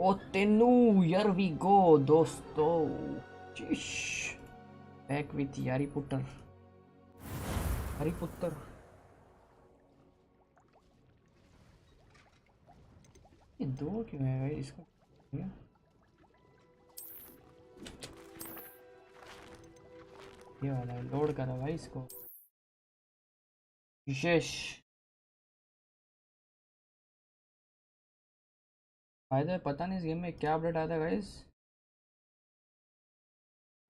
ओ तेनू here we go दोस्तों, back with यारी पुटर, हरी पुत्र। ये दो क्यों है भाई इसका? ये वाला है, लोड करा भाई इसको। विशेष फायदा है, पता नहीं इस गेम में क्या अपडेट आया था गाइस।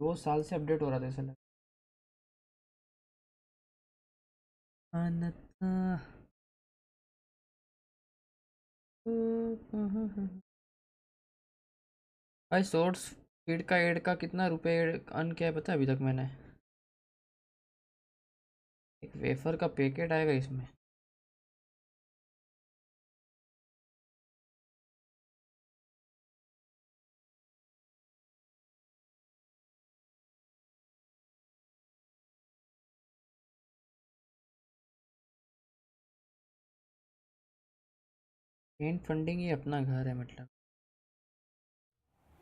2 साल से अपडेट हो रहा था इसलिए। भाई सोर्स फीड का एड का कितना रुपए अर्न किया है पता है अभी तक मैंने? एक वेफर का पैकेट आएगा इसमें। मेन फंडिंग ही अपना घर है मतलब।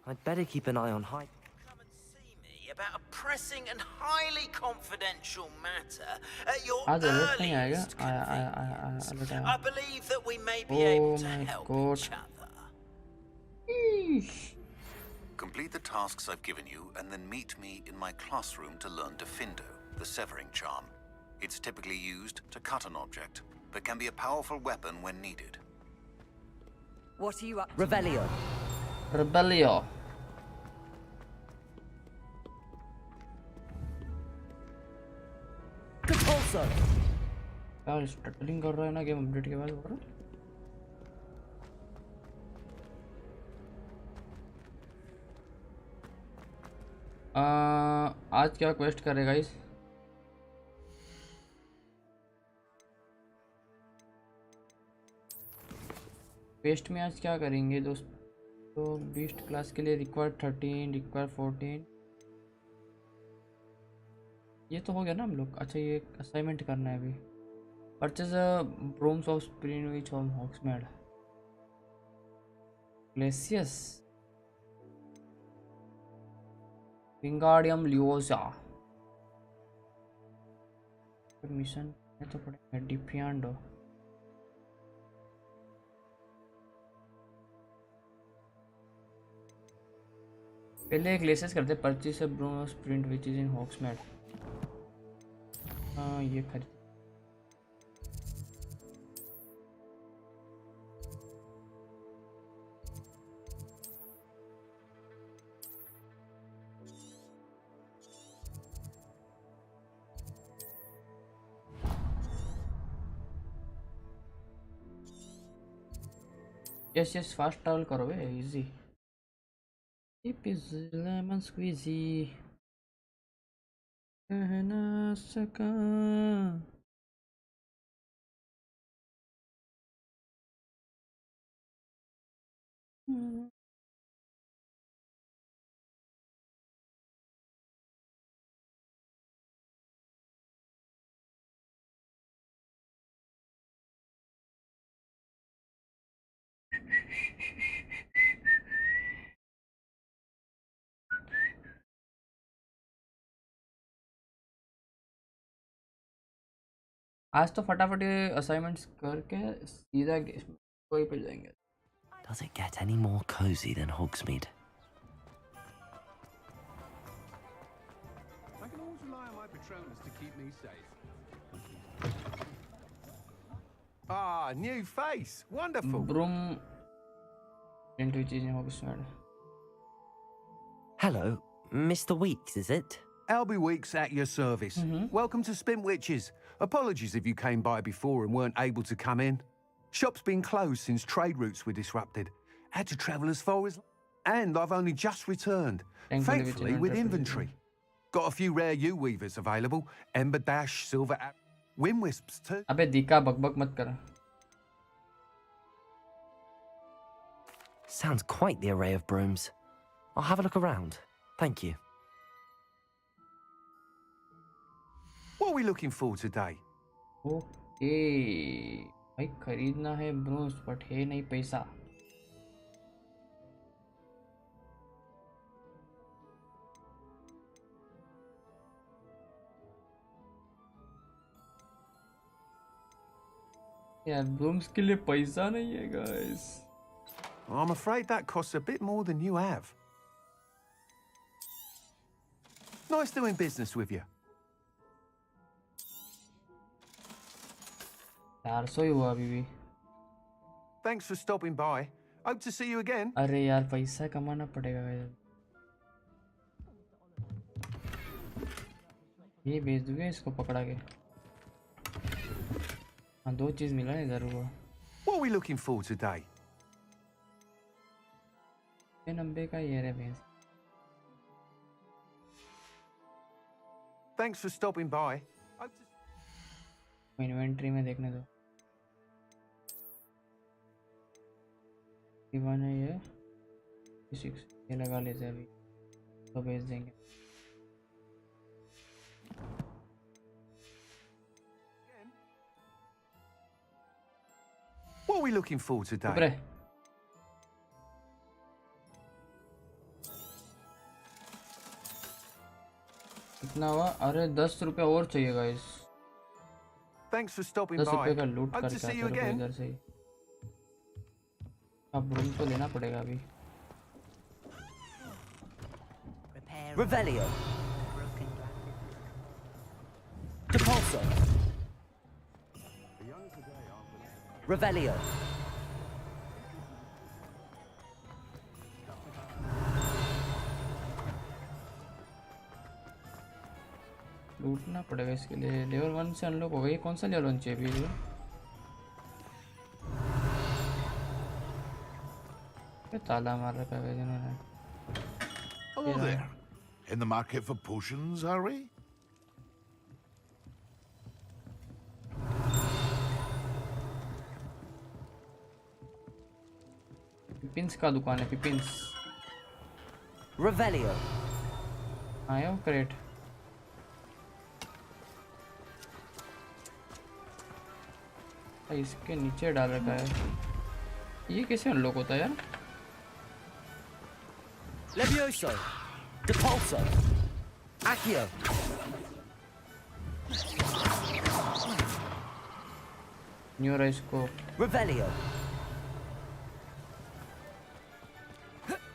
I'd better keep an eye on high. Come and see me about a pressing and highly confidential matter at your आज अलर्ट नहीं आएगा? earliest convenience. अलर्ट I आया। believe that we may be Oh able to my help God. each other. Complete the tasks I've given you and then meet me in my classroom to learn Defindo, the severing charm. It's typically used to cut an object, but can be a powerful weapon when needed. What are you up to? Revelio. Rebellio. Compulso. यार स्टटलिंग कर रहा है ना game update के बाद और आज क्या क्वेस्ट करेगा इस? क्वेस्ट में आज क्या करेंगे दोस्त? तो बीस्ट क्लास के लिए रिक्वायर 13, रिक्वायर 14, ये तो हो गया ना हम लोग। अच्छा ये असाइनमेंट करना है अभी। परचेज ब्रूम्स ऑफ स्प्रिनविच और हॉक्समेड ग्लेसियस विंगार्डियम लियोसा। मिशन है तो पड़ेगा डिफियांडो। पहले एक ग्लेसियस करते, purchase broom of sprint which is in Hogsmeade. हाँ ये खरीद। यस फास्ट ट्रैवल करो बे, इजी। लेमन स्क्वीजी कह ना सका। आज तो फटाफट असाइनमेंट्स करके सीधा कोई पे जाएंगे। Does it get any more cozy than Hogsmeade? I can always rely on my Patronus to keep me safe. Ah, new face. Wonderful. Broom into which is in Oxford. Hello, Mr. Weeks, is it? Albie Weeks at your service. Welcome to Spintwitches. Apologies if you came by before and weren't able to come in. Shop's been closed since trade routes were disrupted. Had to travel as far as... And I've only just returned. Thankfully with inventory. Got a few rare U-weavers available. Ember Dash, Silver... Wind Wisps too. अबे दिका बकबक मत कर। Sounds quite the array of brooms. I'll have a look around. Thank you. What are we looking for today? Okay भाई खरीदना है brooms but है नहीं पैसा। यार ब्रूम्स के लिए पैसा नहीं है guys. I'm afraid that costs a bit more than you have. Nice doing business with you. 400 ही हुआ अभी भी. Thanks for stopping by. Hope to see you again. अरे यार पैसा कमाना पड़ेगा guys. ये बेच दूंगा इसको पकड़ा के. हाँ 2 चीज मिला है इधर हुआ. What are we looking for today? 90 का ये है भैंस. Thanks for stopping by. Hope to... inventory में देखने दो. दीवान है ये 6 ये लगा लेते हैं अभी तो बेच देंगे. What are we looking for today? ऊपर कितना हुआ? अरे 10 रुपये और चाहिए guys. Thanks for stopping 10 by. रुपये का लूट Hope to करके see you आता है again. इधर से ही. अब रूम तो लेना पड़ेगा अभी. Revelio. Depulso. Revelio. लूटना पड़ेगा इसके लिए. लेवल 1 से अनलॉक हो गई. कौन सा लेवल 1 चाहिए अभी? ये ताला मार रखा है जिन्होंने. Hello there. In the market for potions, are we? पिपिन्स का दुकान है. पिपिन्स Revelio. आया हो क्रेट. इसके नीचे डाल रखा है. ये कैसे अनलॉक होता है यार? Levioso. Depulso. Accio. न्यू इसको Revelio.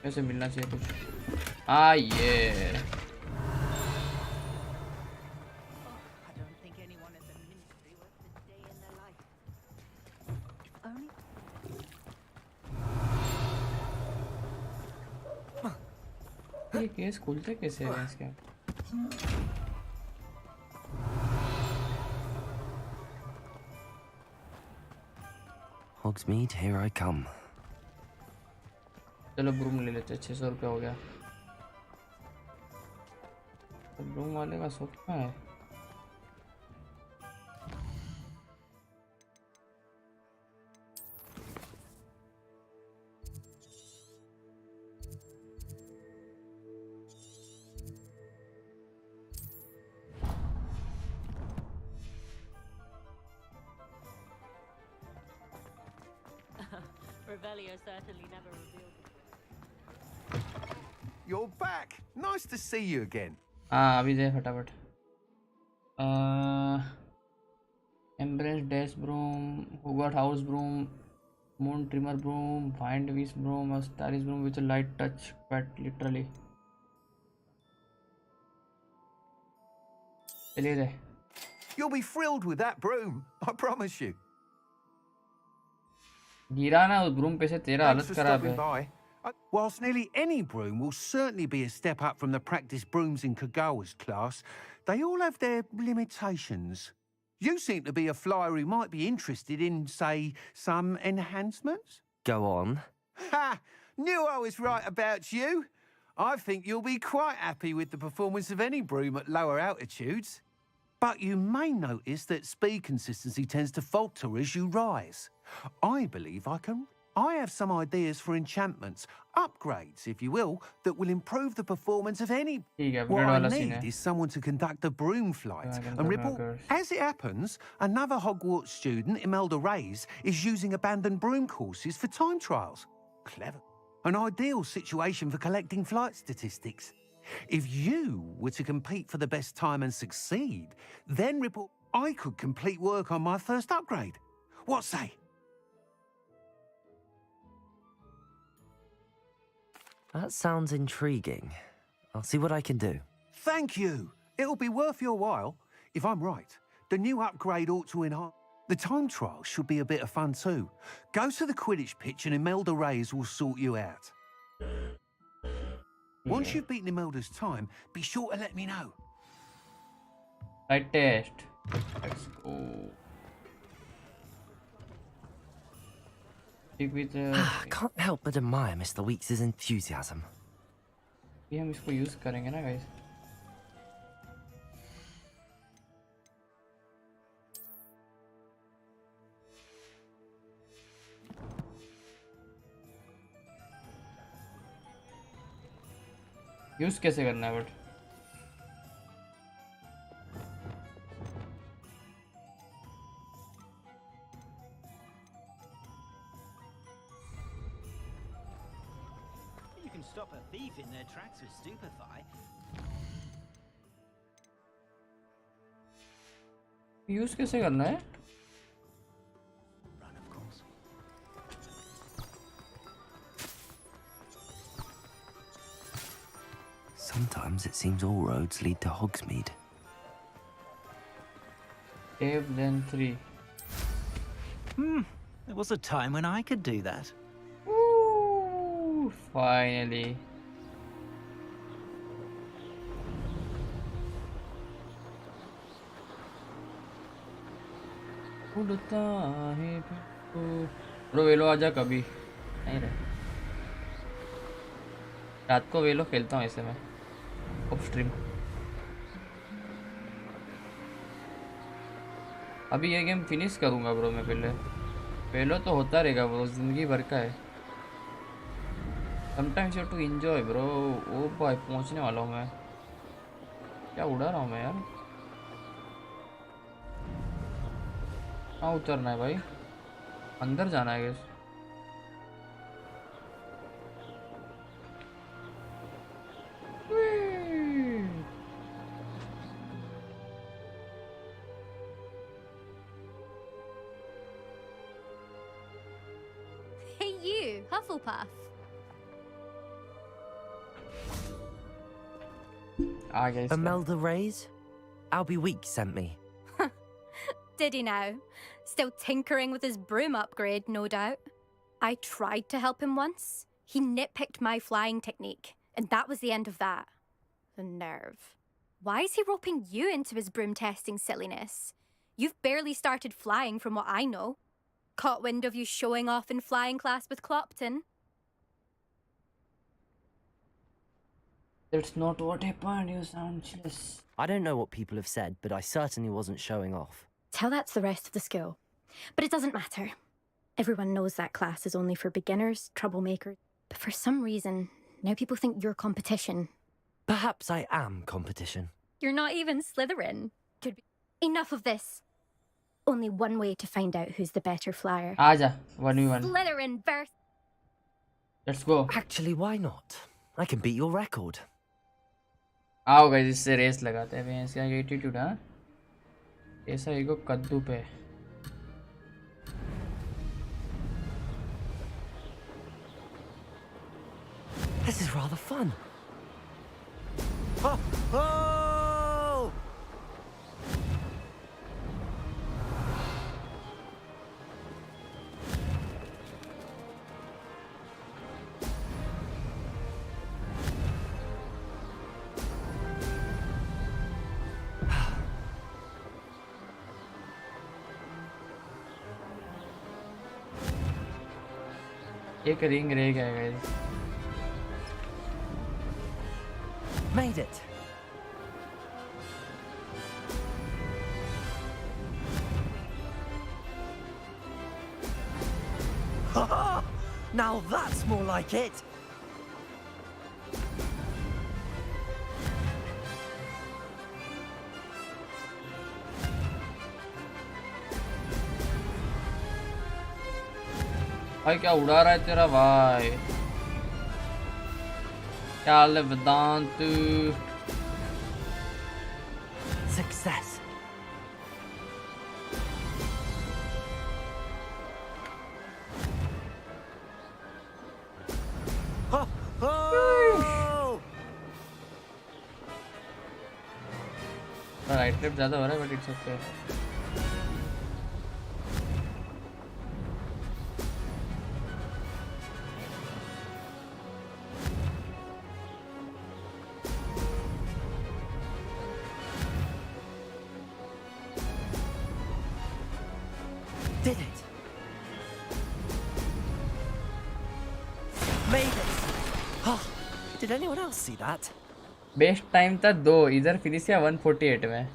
ऐसे मिलना चाहिए कुछ. ये I don't think anyone at the ministry works a day in their life. Only ये केस खुलते कैसे हैं इसके? Hogsmeade, here I come. चलो ब्रूम ले लेते. 600 रुपया हो गया. तो ब्रूम वाले का शॉप कहाँ है? Revelio certainly never revealed. You're back. Nice to see you again. हाँ अभी दे फटाफट. Embrace dash broom, Hogwarts house broom, moon trimmer broom, wind whiz broom और starries broom with light touch quite literally. चलिए दे. You'll be thrilled with that broom, I promise you. गिरा ना उस ब्रूम पे से. तेरा Thanks हालत for खराब stopping है. by. Whilst nearly any broom will certainly be a step up from the practice brooms in Kagawa's class, they all have their limitations. You seem to be a flyer who might be interested in, say, some enhancements? Go on. Ha! Knew I was right about you. I think you'll be quite happy with the performance of any broom at lower altitudes. But you may notice that speed consistency tends to falter as you rise. I believe I have some ideas for enchantments, upgrades, if you will, that will improve the performance of any... ठीक है, What upgrade I वाला scene need है. is someone to conduct a broom flight and report... As it happens, another Hogwarts student, Imelda Reyes, is using abandoned broom courses for time trials. Clever. An ideal situation for collecting flight statistics. If you were to compete for the best time and succeed, then report... I could complete work on my first upgrade. What say? That sounds intriguing. I'll see what I can do. Thank you. It'll be worth your while. If I'm right, the new upgrade ought to enhance. The time trial should be a bit of fun too. Go to the Quidditch pitch and Imelda Reyes will sort you out. Once you've beaten Imelda's time, be sure to let me know. Right test. Let's go. Stick with Can't help but admire Mr. Weeks' enthusiasm. ये हम इसको use करेंगे ना guys. Use कैसे करना है but You can stop a thief in their tracks with stupefy. Use कैसे करना है. Run, of course. Sometimes it seems all roads lead to Hogsmeade. Tab then 3. There was a time when I could do that. Woo! Finally. उड़ता है bro वेलो आजा कभी नहीं रहे. रात को वेलो खेलता हूँ ऐसे मैं ऑफ स्ट्रीम. अभी ये गेम फिनिश करूँगा ब्रो मैं पहले. वेलो तो होता रहेगा ब्रो, जिंदगी भर का है. Sometimes you to enjoy bro. Oh भाई पहुँचने वाला हूँ मैं. क्या उड़ा रहा हूँ मैं यार. कहाँ उतरना है भाई. अंदर जाना है गैस. Hey you, Hufflepuff. आ गया इसका. Imelda Reyes? Albie Weeks sent me. Did he now? Still tinkering with his broom upgrade, no doubt. I tried to help him once. He nitpicked my flying technique, and that was the end of that. The nerve. Why is he roping you into his broom testing silliness? You've barely started flying from what I know. Caught wind of you showing off in flying class with Clopton. That's not what happened, you sound jealous. I don't know what people have said, but I certainly wasn't showing off. Tell that to the rest of the school. But it doesn't matter. Everyone knows that class is only for beginners, troublemakers. But for some reason, now people think you're competition. Perhaps I am competition. You're not even Slytherin. Could be. Enough of this. Only one way to find out who's the better flyer. आजा 1v1. Slytherin versus. Let's go. Actually, why not? I can beat your record. आओ guys इससे race लगाते हैं. भैंस का attitude. हाँ ऐसा ego कद्दू पे. This is rather fun. Oh! Oh! एक रिंग रह गया guys. Made it. Now that's more like it. भाई क्या उड़ा रहा है तेरा भाई. क्या हाल है वेदांत. Success. बैटरी ज़्यादा हो रहा है but it's okay. Did it? Made it! Oh, did anyone else see that? Best time था 2, इधर फिनिश किया 148 में।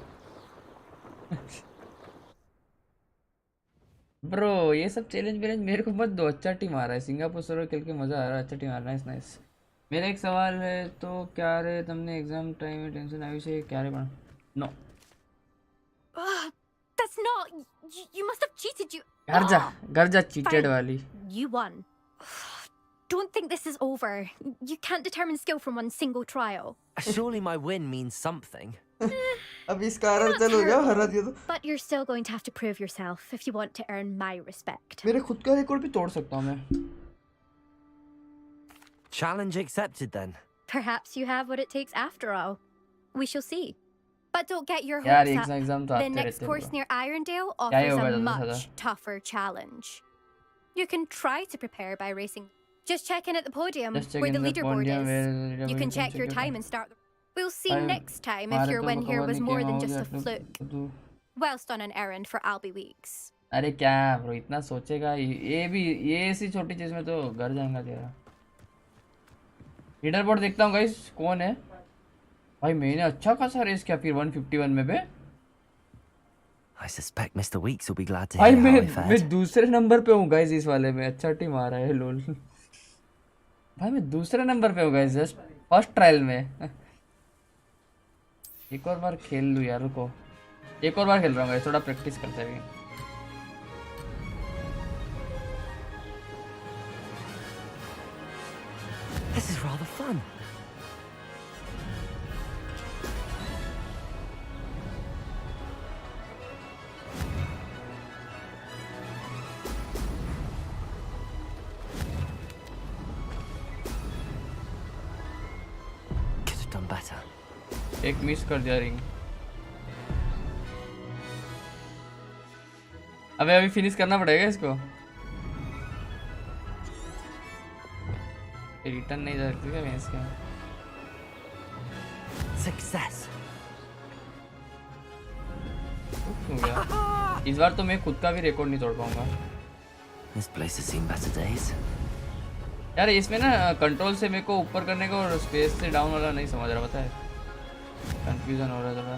ब्रो ये सब चैलेंज वैलेंज मेरे को मत दो, अच्छा टीम आ रहा है, सिंगापुर सर्वर खेल के मजा आ रहा है, अच्छा टीम आ रहा है, नाइस नाइस। मेरा एक सवाल है तो क्या रे तुमने एग्जाम टाइम में टेंशन आई से क्या रे पढ़ा? No That's not. You must have cheated. घर जा चीटेड Fine. वाली। You won. Don't think this is over. You can't determine skill from one single trial. Surely my win means something. अब इस कारण चलो गया हरा दिया तो। But you're still going to have to prove yourself if you want to earn my respect. मेरे खुद का रिकॉर्ड भी तोड़ सकता हूँ मैं। Challenge accepted then. Perhaps you have what it takes after all. We shall see. But don't get your यार hopes up. Exam तो The आते next रहते हैं course bro। near Irondale क्या ही offers होगा a ज़्यादा से much ज़्यादा? tougher challenge. You can try to prepare by racing. Just check in at the podium Just check where in the the leaderboard podium is. where You can check your time and start. We'll see I- next time if हमारे your तो win here खबर was नहीं more क्या than हो just गया a fluke. तू। Whilst on an errand for Albie Weeks. अरे क्या ब्रो इतना सोचेगा, ये भी ये ऐसी छोटी चीज में तो घर जाएगा तेरा। लीडर बोर्ड देखता हूँ गाइस कौन है भाई, मैंने अच्छा खासा रेस किया फिर 151 में बे। I suspect Mr. Weeks will be glad to भाई hear how I fared. मैं दूसरे नंबर पे हूँ गाइस इस वाले में, अच्छा टीम आ रहा है लोल। भाई मैं दूसरे नंबर पे हूँ गाइस जस्ट फर्स्ट ट्रायल में। एक और बार खेल लूँ यार, रुको एक और बार खेल रहा हूँ गाइस, थोड़ा प्रैक्टिस करते हैं। This is rather fun. Could have done better. एक मिस कर दिया रिंग। अबे अभी फिनिश करना पड़ेगा इसको, रिटर्न नहीं जा सकती क्या मैं इसका? Success. क्यों गया? इस बार तो मैं खुद का भी रिकॉर्ड नहीं तोड़ पाऊंगा। This place has seen better days. यार इसमें ना कंट्रोल से मेरे को ऊपर करने का और स्पेस से डाउन वाला नहीं समझ रहा, पता है कंफ्यूजन हो रहा है थोड़ा।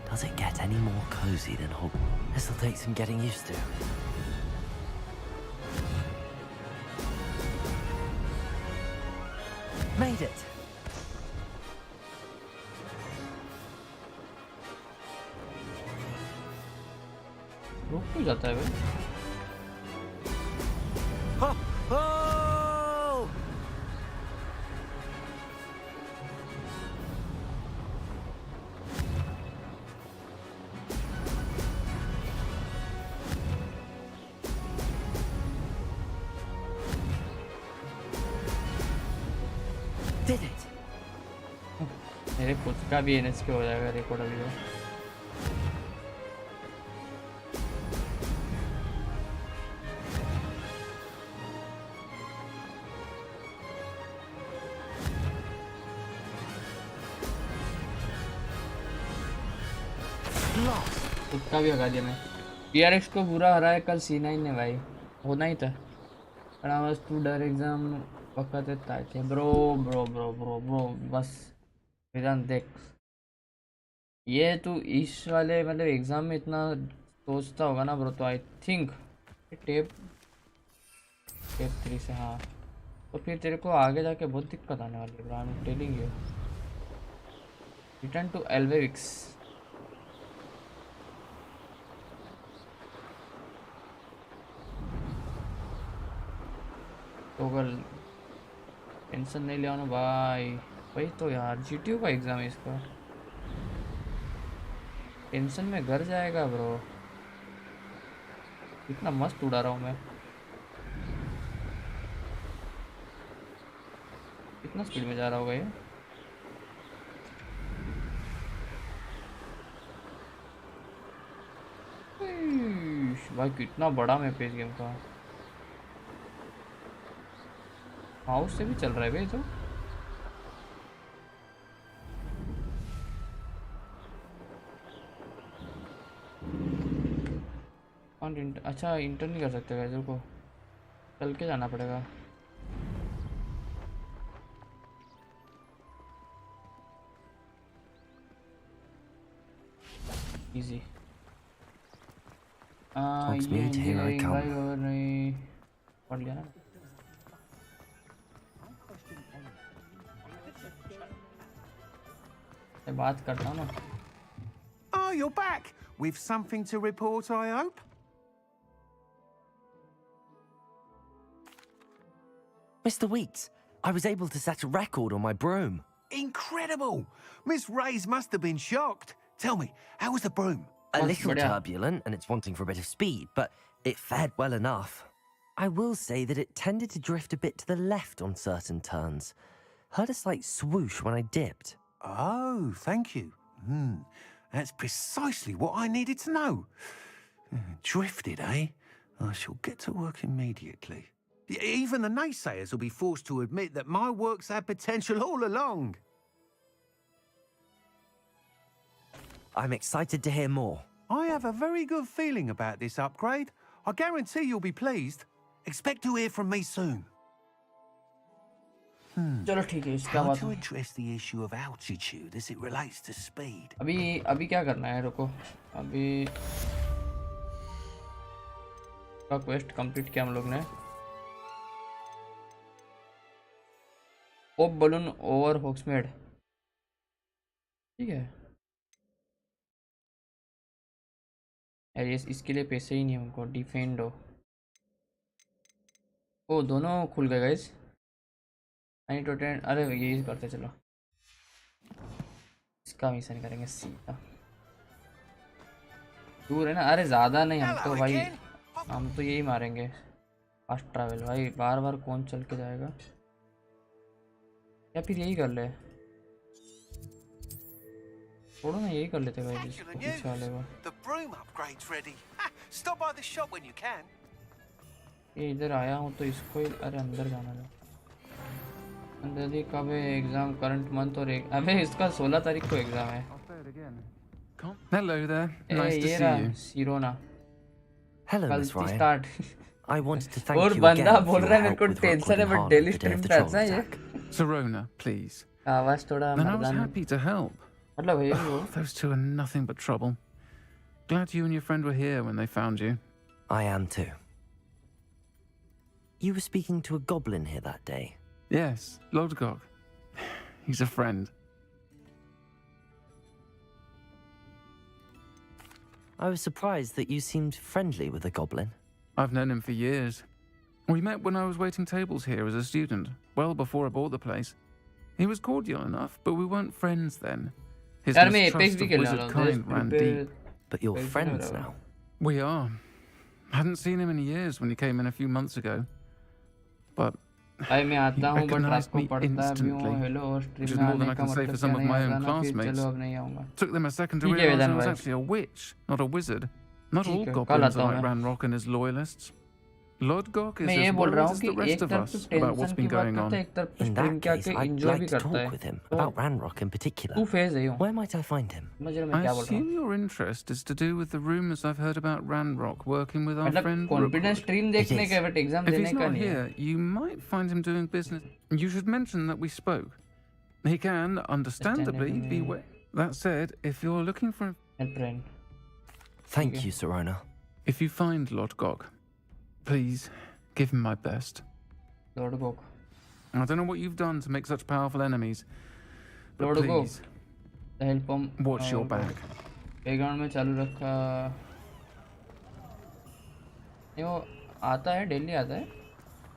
Does it get any more cozy than Hogwarts? This'll take some getting used to. Made it. रुक क्यों जाता है भाई? Ho! Ho! Did it. मेरे खुद का भी एनएच पे हो जाएगा रिकॉर्ड अभी तो। खुद का भी हगा दिया मैं। टीआरएक्स को बुरा हरा है कल C9 ने भाई, होना ही था। पर आवाज टू डर एग्जाम वक्त थे bro bro bro bro bro बस वेदांत देख, ये तू इस वाले मतलब एग्जाम में इतना सोचता होगा ना ब्रो, तो आई थिंक टेप 3 से हाँ, तो फिर तेरे को आगे जाके बहुत दिक्कत आने वाली है bro, I am telling you. Return to एल्वेविक्स। टोगल टेंशन नहीं ले भाई, वही तो यार जीटीयू का एग्ज़ाम है इसका, टेंशन में घर जाएगा ब्रो। इतना मस्त उड़ा रहा हूँ मैं, कितना स्पीड में जा रहा होगा ये। भाई कितना बड़ा मैप है इस गेम का। माउस से भी चल रहा है भाई तो। अच्छा इंटर नहीं कर सकते गाइस को, चल के जाना पड़ेगा। Easy. Hogsmeade, here I come. नहीं पढ़ लिया ना। मैं बात करता हूँ ना। Oh, you're back with something to report, I hope. Mr. Weeks, I was able to set a record on my broom. Incredible! Miss Ray's must have been shocked. Tell me, how was the broom? A That's little brilliant. turbulent and it's wanting for a bit of speed, but it fared well enough. I will say that it tended to drift a bit to the left on certain turns. Heard a slight swoosh when I dipped. Oh, thank you. That's precisely what I needed to know. Drifted, eh? I shall get to work immediately. Even the naysayers will be forced to admit that my work's had potential all along. I'm excited to hear more. I have a very good feeling about this upgrade. I guarantee you'll be pleased. Expect to hear from me soon. चलो ठीक है, इसका How बात to address the issue of altitude as it relates to speed? अभी क्या करना है, रुको। अभी का क्वेस्ट कंप्लीट किया हम लोग ने। ओप बलून ओवर होक्समेड, ठीक है यार। ये इसके लिए पैसे ही नहीं है हमको। डिफेंडो, ओ दोनों खुल गए गाइस। आई टू टेन, अरे यही करते चलो, इसका मिशन करेंगे सीधा। दूर है ना, अरे ज़्यादा नहीं, हम तो भाई हम तो यही मारेंगे फास्ट ट्रैवल। भाई बार बार कौन चल के जाएगा, या फिर यही कर ले, छोड़ो ना यही कर लेते भाई। इसको पीछे वाले को The broom upgrade's ready. Stop by the shop when you can. ये इधर आया हूँ तो इसको ही, अरे अंदर जाना है। अंदर कब है एग्जाम? करंट मंथ और एक, अबे इसका 16 तारीख को एग्जाम है। Hello there. Nice to ये see रहा you. सिरोना, Hello, कल Miss से Ryan. Start. I wanted to thank और you बंदा again बोल for रहा your है मेरे help को with टेंशन है, recording but hard daily the day stream of the पे troll आता है ये। attack. Sirona, please. आवाज थोड़ा Then I was Mardaani, happy to help. मतलब है वो। Those two are nothing but trouble. Glad you and your friend were here when they found you. I am too. You were speaking to a goblin here that day. Yes, Logitech. He's a friend. I was surprised that you seemed friendly with the goblin. I've known him for years. We met when I was waiting tables here as a student, well before I bought the place. He was cordial enough, but we weren't friends then. His यार मैं mistrust apex भी of खेलने wizard वाला हूँ, kind ran deep. But you're Thank you, friends Laura. now. We are. Hadn't seen him in years when he came in a few months ago. But भाई मैं आता हूँ बट रात recognized को me पढ़ता भी हूँ। instantly, हेलो, और which स्ट्रीम is में more than आने I का can say मतलब for क्या some of नहीं my आता own ना, फिर classmates. चलो अब नहीं आऊँगा। Took them a second to ठीक है realise वेदन I was भाई, actually a witch, not a wizard. Not all ठीक है, कल goblins आता are हूँ like मैं। Ranrock and his loyalists. Lodgok is मैं ये as बोल रहा worried हूँ as कि the rest एक of तरफ us तो about what's टेंशन की been बात going करता है, on. एक तरफ तो In स्ट्रीम that के case, आके I'd एंजॉय भी like to करता है। talk with him तो about Ranrock in particular. तू फेज है यूँ, Where might I find him? समझ रहे हो मैं I क्या बोल रहा हूँ? assume your interest is to do with the rumours I've heard about Ranrock working with our मतलब friend कॉन्फिडेंस Rookwood. स्ट्रीम देखने is. का बट एग्जाम If देने he's का not नहीं है। here, you might find him doing business. You should mention that we spoke. He can, understandably, be Understandably. That said, if you're looking for... friend, Thank you, Sirona. If you find Lodgok, please give him my best. Lord gawk, I don't know what you've done to make such powerful enemies, but Lord Gok. please, help हम watch your back. Background में चालू रखा। ये वो आता है, daily आता है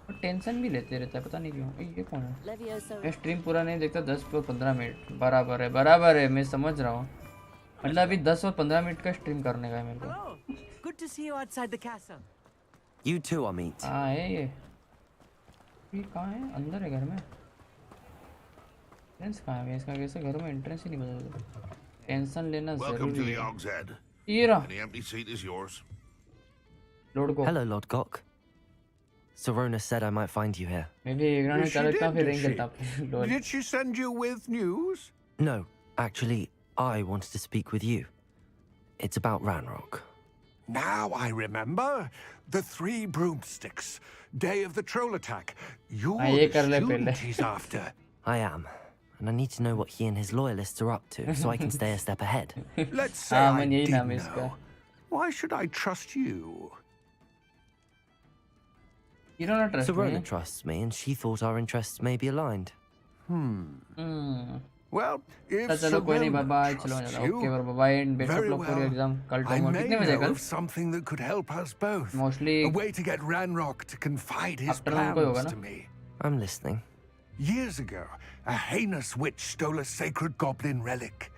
और टेंशन भी लेते रहता है, पता नहीं क्यों। ये कौन है? मैं स्ट्रीम पूरा नहीं देखता, 10 और 15 मिनट बराबर है, बराबर है, मैं समझ रहा हूँ। मतलब अभी 10 और 15 मिनट का स्ट्रीम करने का है मेरे को। Good to see you outside the castle. You too, Amit. हाँ है ये कहाँ है? अंदर है घर में। एंट्रेंस कहाँ है इसका? कैसे घरों में एंट्रेंस ही नहीं बदलता? टेंशन लेना Welcome to जरूरी the है। Hogshead. ये रहा। Any empty seat is yours. Lord go. Hello, Lord Gok. Sorona said I might find you here. Maybe ignorant She character did, फिर did ring she? करता फिर Lord. Did she send you with news? No, actually, I wanted to speak with you. It's about Ranrock. Now I remember. The 3 broomsticks. Day of the troll attack. You're ये the कर ले student पहले. he's after. I am, and I need to know what he and his loyalists are up to so I can stay a step ahead. Let's say हाँ I मन यही did नाम है इसका. know. Why should I trust you? You don't trust Sorona me. trusts me, and she thought our interests may be aligned. Well, if तो चलो कोई नहीं Sorona बाय चलो trusts चलो okay you, bye and best of very luck for your well. Exam कल I टूंगा may कितने बजे know कल of something that could help us both. Mostly A way to get Ranrock to confide his Afternoon को ही होगा plans ना? to me. I'm listening. Years ago, a heinous witch stole a sacred goblin relic.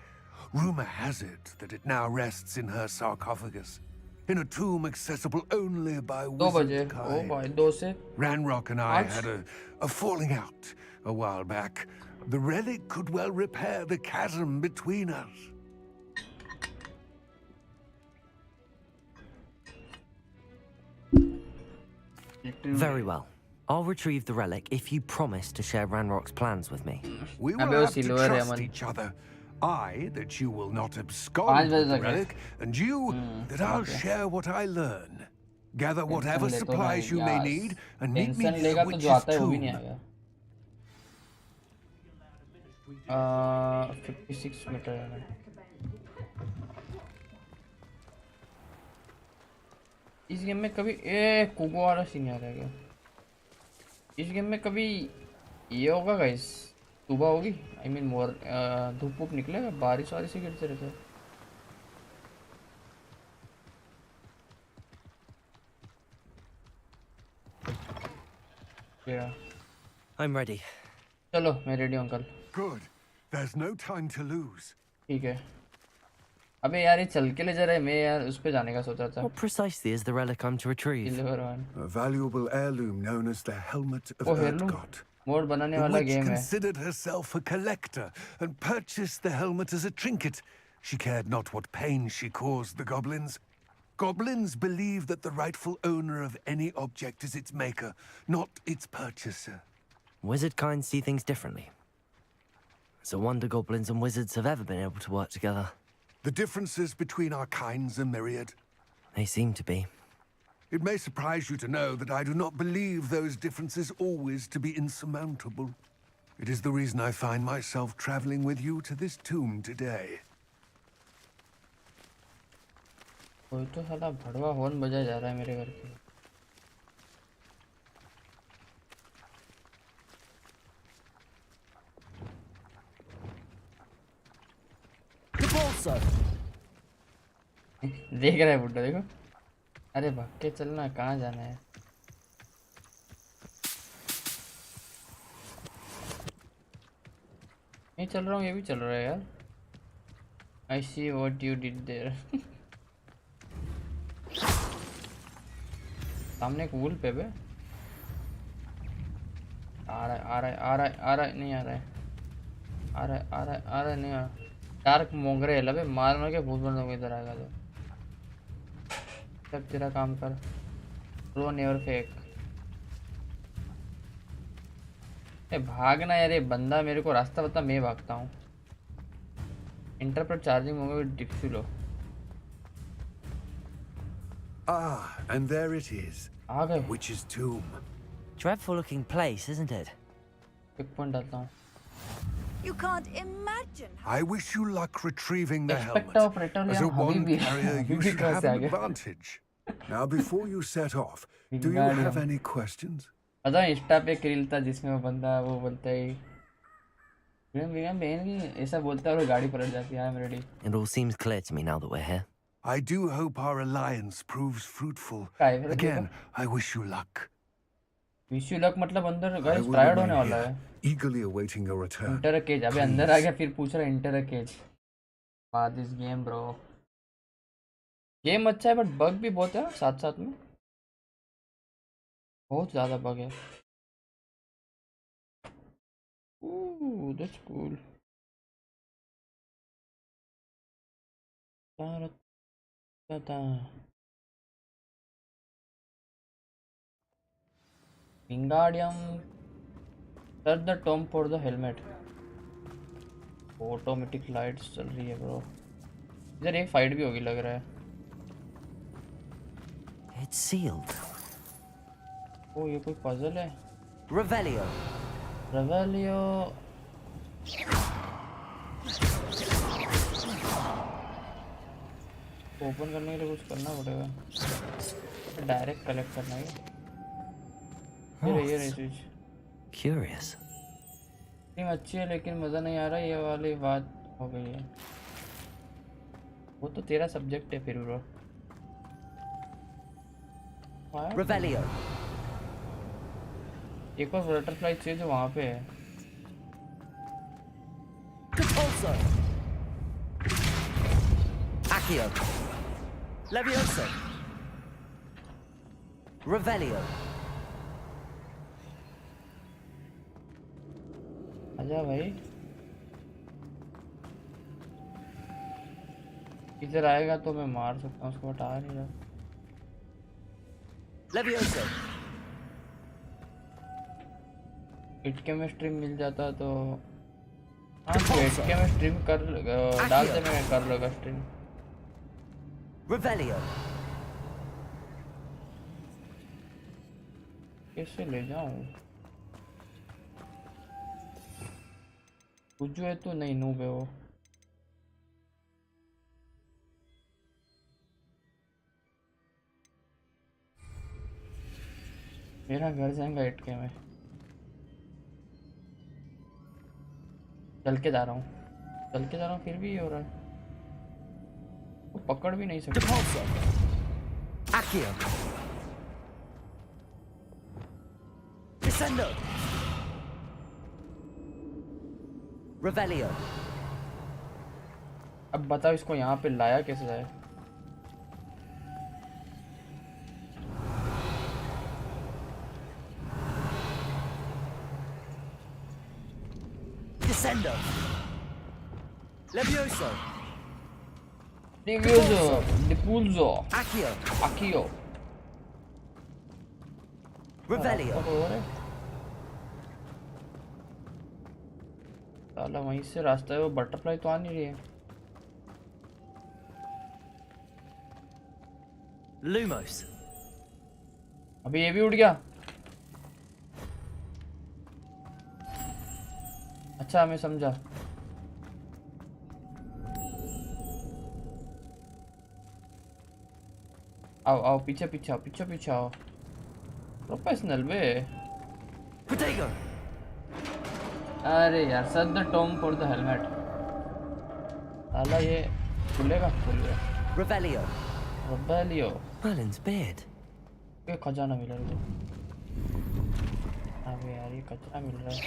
Rumor has it that it now rests in her sarcophagus, in a tomb accessible only by 2 बजे wizard ओ kind. भाई 2 से Ranrock and I What? had a falling out a while back. The relic could well repair the chasm between us. Very well. I'll retrieve the relic if you promise to share Ranrock's plans with me. We will अबे वो have to silver है trust मन. each other. I, that you will not 5 abscond बजे with the तक है. relic, and you, that I'll share what I learn. Gather whatever ले तो supplies नहीं you may यार. need, and meet me tension near लेगा the तो जो witch's आता है वो भी नहीं tomb. आएगा. 56 मीटर है. इस गेम में कभी कोको वाला सीन आ रहा है क्या? इस गेम में कभी ये होगा गाइस सुबह होगी आई मीन मोर धूप वूप निकलेगा बारिश वारिश से गिरते रहते हैं. Yeah. I'm ready. चलो मैं रेडी हूँ uncle. Good. There's no time to lose. ठीक है. अबे यार ये चल के ले जा रहा है मैं यार उस पे जाने का सोचा था. What precisely is the relic I'm to retrieve? Deliver one. A valuable heirloom known as the Helmet of Oh, heirloom? Erdgott. Mode बनाने The वाला witch गेम है. considered herself a collector and purchased the helmet as a trinket. She cared not what pain she caused the goblins. Goblins believe that the rightful owner of any object is its maker, not its purchaser. Wizard kind see things differently. It's a wonder goblins and wizards have ever been able to work together. The differences between our kinds are myriad. They seem to be. It may surprise you to know that I do not believe those differences always to be insurmountable. It is the reason I find myself traveling with you to this tomb today. कोई तो साला भड़वा horn बजाया जा रहा है मेरे घर के. देख रहा है बुड्ढा देखो. अरे भाग के चलना कहाँ जाना है. मैं चल रहा हूँ ये भी चल रहा है यार. I see what you did there. सामने एक वुल पे बे. आ रहा है आ रहा है आ रहा है आ रहा है नहीं आ रहा है आ रहा है आ रहा है आ रहा है नहीं आ रहा. डार्क मोगरे लबे मार मार के भूत बन जाऊंगा इधर आएगा तो. सब तेरा काम कर. रो नेवर फेक. ए भागना यार ये बंदा मेरे को रास्ता बता मैं भागता हूँ. इंटरप्रेट चार्जिंग होगा डिक्सुलो. Ah, and there it is. आ गए. Witch's tomb. Dreadful looking place, isn't it? Pick point डालता हूँ. You can't imagine I wish you luck retrieving the Expect helmet. of return, As a yeah, wand Habibi. carrier, you Habibi should कहाँ have से आ an गया? advantage. Now, before you set off, do you Wingardium. have any questions? पता है Insta पे एक reel था जिसमें वो बंदा वो बोलता है विंगम बहन की ऐसा बोलता है और गाड़ी पलट जाती है. I am ready. It all seems clear to me now that we're here. I do hope our alliance proves fruitful. काय है Again, I wish you luck. Wish you luck मतलब अंदर I गाइस will ट्रायड होने remain वाला here, है. eagerly awaiting your return. Enter cage अबे अंदर आ गया फिर पूछ रहा है इंटर केज. बाद दिस गेम ब्रो. गेम अच्छा है बट बग भी बहुत है साथ साथ में. बहुत ज़्यादा बग है. Oh that's cool. Wingardium. Set the tom for the helmet. Automatic lights चल रही है ब्रो. इधर एक फाइट भी होगी लग रहा है. It's sealed. ओ ये कोई पजल है. Revelio. Revelio. ओपन करने के लिए कुछ करना पड़ेगा. डायरेक्ट कलेक्ट करना है. ये रही चीज. Curious. टीम अच्छी है लेकिन मज़ा नहीं आ रहा. ये वाली बात हो गई है. वो तो तेरा सब्जेक्ट है फिर ब्रो. Revelio. एक और बटरफ्लाई चाहिए जो वहाँ पे है. Repulso. Accio. Levioso. Revelio. आजा भाई. इधर आएगा तो मैं मार सकता हूँ उसको. बट आ नहीं रहा. Levioso. हिट केमिस्ट्री मिल जाता तो. हाँ हिट केमिस्ट्री कर डाल दे. मैं कर लूँगा स्ट्रीम. Revelio. कैसे ले जाऊँ. कुछ है तो नहीं नूब है वो. मेरा घर जाएगा इटके में. चल के जा रहा हूँ फिर भी ये हो रहा है. वो पकड़ भी नहीं सकता. Accio. Descendo. Revelio. अब बताओ इसको यहाँ पे लाया कैसे जाए. Descendo. Levioso. Depulso. Accio. Revelio. साला वहीं से रास्ता है. वो बटरफ्लाई तो आ नहीं रही है. Lumos. अभी ये भी उड़ गया. अच्छा मैं समझा. आओ आओ पीछे पीछे आओ. प्रोफेशनल बे. Protego. अरे यार set the tom for the helmet. साला ये खुलेगा. खुल गया. Revelio. Merlin's beard. ये खजाना मिला मुझे. अबे यार ये कचरा मिल रहा है.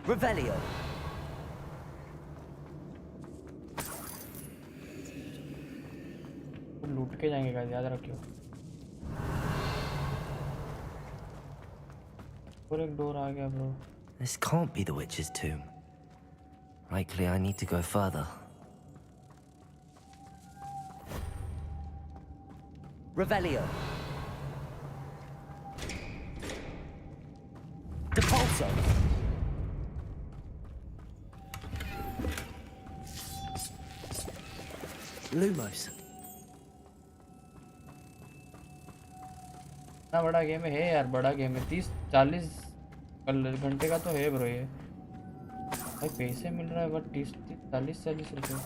Revelio. लूट के जाएंगे गाइस याद रखियो. और एक डोर आ गया bro. This can't be the witch's tomb. Likely I need to go further. Revelio. Depulso. Lumos. इतना बड़ा गेम है यार. बड़ा गेम है. 30-40 घंटे का तो है ब्रो ये. भाई पैसे मिल रहा है बट 30-40 रुपये.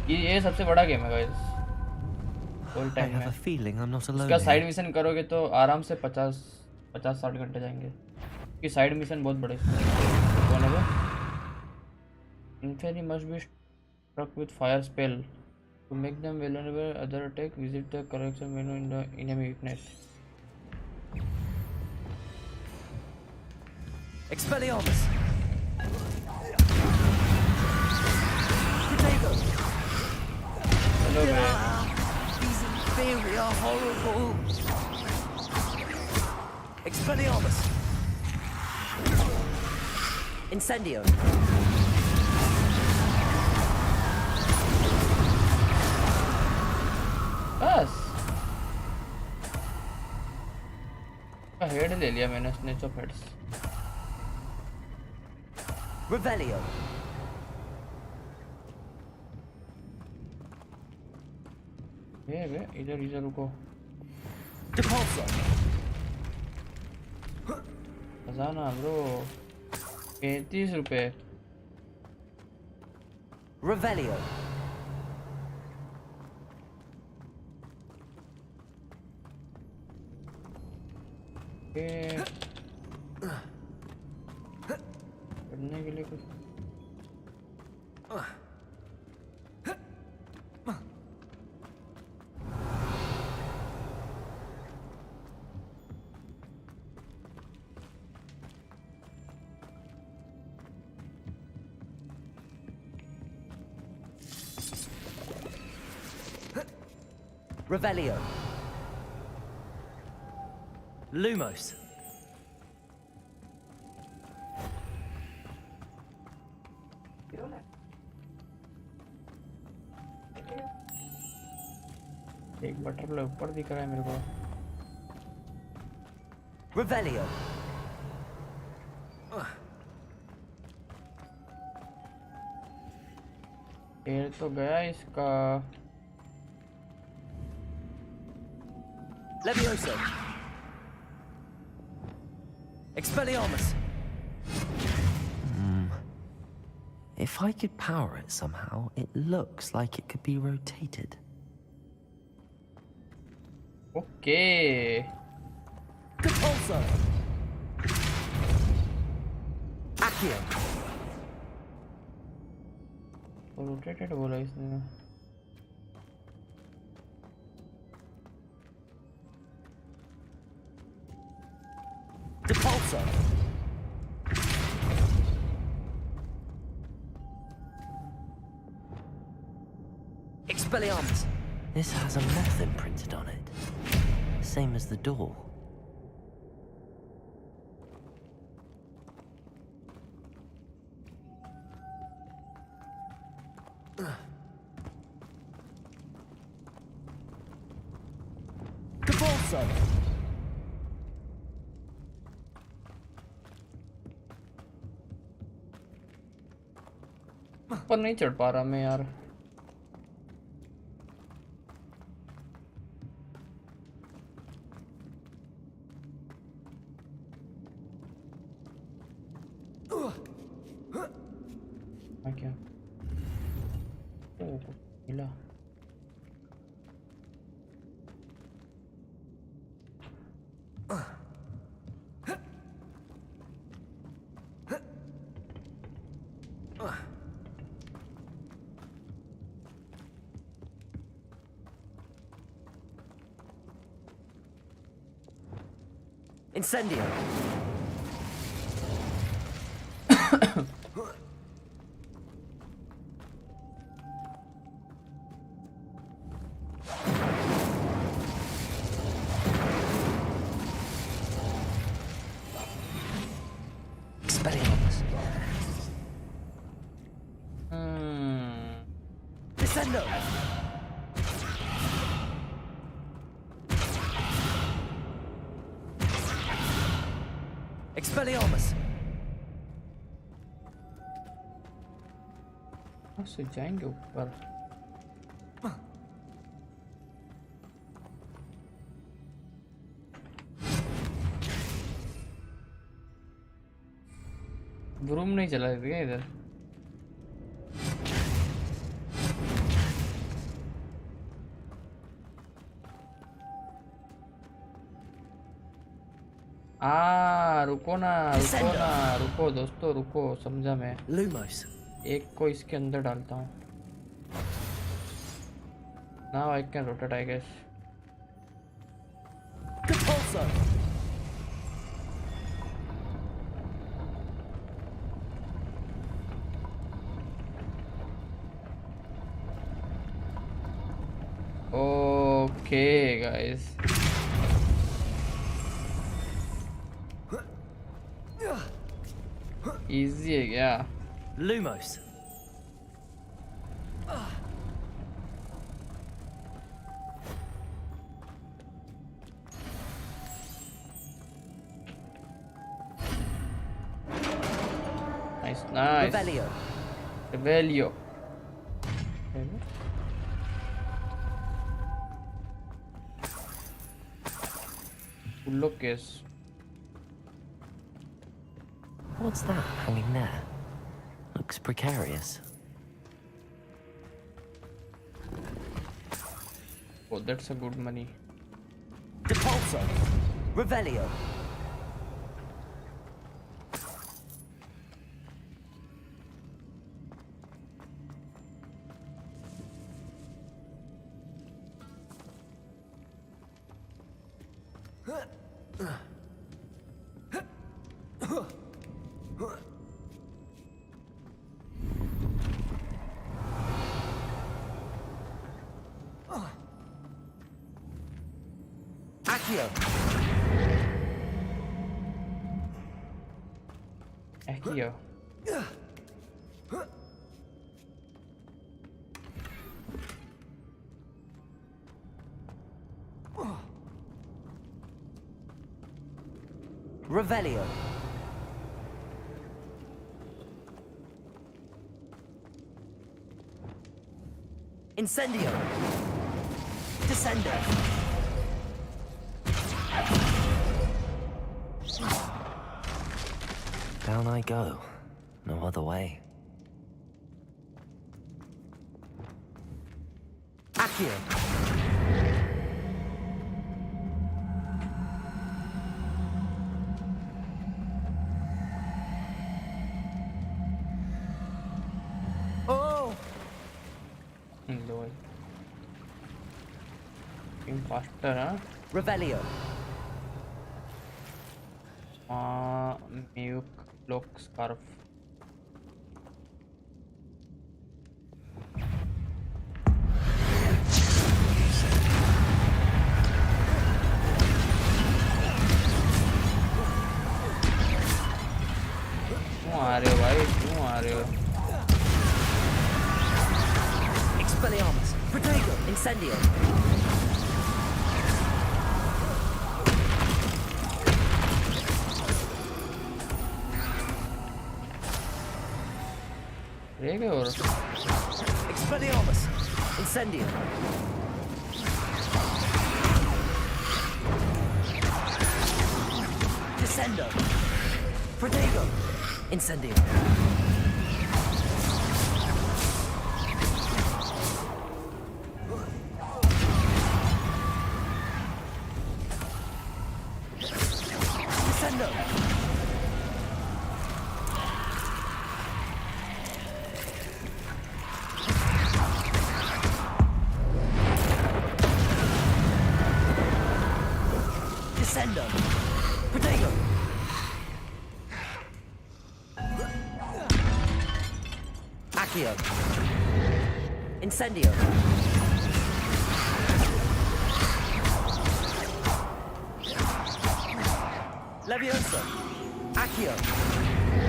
ये सबसे बड़ा गेम है गाइस ऑल टाइम में. इसका साइड मिशन करोगे तो आराम से 50-60 घंटे जाएंगे. कि साइड मिशन बहुत बड़े. कौन है वो. Inferi must be struck with fire spell to make them vulnerable other attack. Visit the correction menu in the enemy weakness. Expelliarmus. Protego. Hello man. These inferi are horrible. Expelliarmus! Incendio! बस head ले लिया मैंने snatch of heads Revelio! ये इधर इधर रुको Depulso! खजाना bro 35 रुपए Revelio! करने के लिए कुछ Revelio! Lumos! एक बटरफ्लाई ऊपर दिख रहा है मेरे को Revelio! पेड़ तो गया इसका Levioso! Expelliarmus! If I could power it somehow, it looks like it could be rotated. Okay. Compulso! Accio! Rotated बोला इसने Depulso! Expelliarmus! This has a moth imprinted on it. Same as the door. Compulso! ऊपर नहीं चढ़ पा रहा मैं यार क्या ओह मिला Incendio! Expelliarmus! Descendo! Expelliarmus! से जाएंगे ऊपर ब्रूम नहीं चला क्या इधर रुको दोस्तों रुको समझा मैं Lumos. एक को इसके अंदर डालता हूँ Now I can rotate I guess Compulso. Okay guys easy है क्या? Lumos. Nice, nice. Revelio. Revelio. Look is. What's that hanging there? Looks precarious. Oh, that's a good money. Depulso. Revelio. Accio. Revelio. Incendio. Descendo. Down I go. No other way. Accio. Oh! Lord. Being faster, huh? Revelio. Mute lock scarf. क्यों आ रहे हो भाई? क्यों आ रहे हो? Expelliarmus. Protego. Incendio. Readgear. Expelliarmus. Incendio. Descendo. Protego. Incendio. Descendo. Descendo. Protego. Accio. Incendio. Levioso. Accio.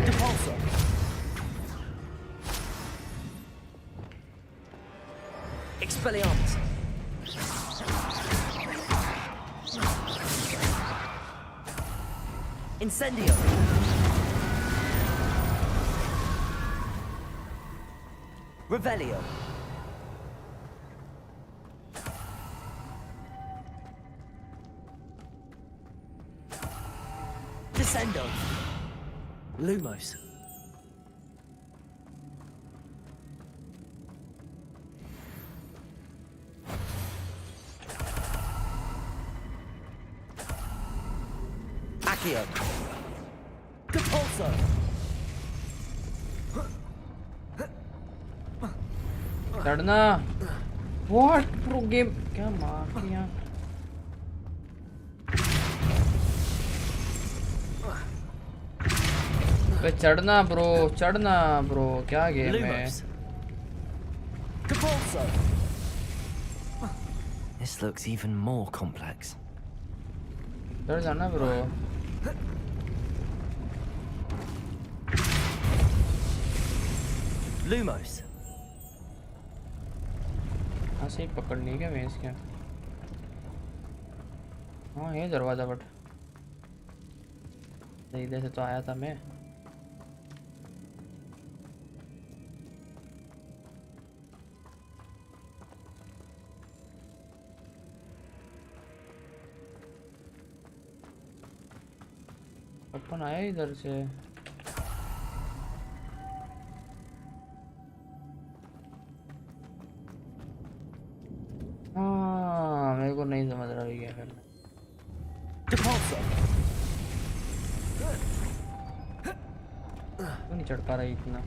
Depulso. Expelliarmus. Incendio. Revelio. Descendo. Lumos. Accio. Depulso. चढ़ना what pro game क्या मार दिया पे चढ़ना ब्रो क्या गेम है This looks even more complex. चढ़ जाना ब्रो Lumos. हाँ सही पकड़ ली क्या मैं इसके? हाँ ये दरवाज़ा बट इधर से तो आया था मैं। अपन आया इधर से। हाँ मेरे को नहीं समझ रहा ये फिर क्यों नहीं चढ़ पा रही इतना।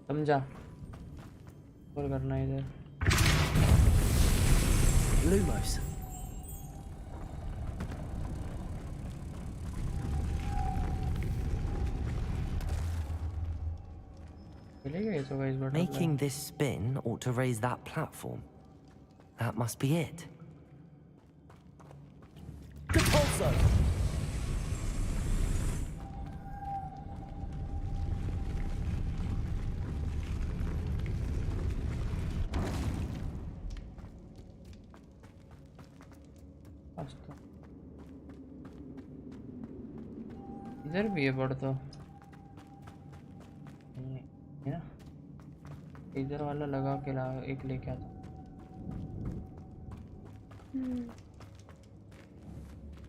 समझा और करना है इधर। Lumos. चलेगा ये तो guys but Making this spin ought to raise that platform. That must be it. Depulso! इधर भी है बड़ तो है ना। इधर वाला लगा के ला एक लेके आता।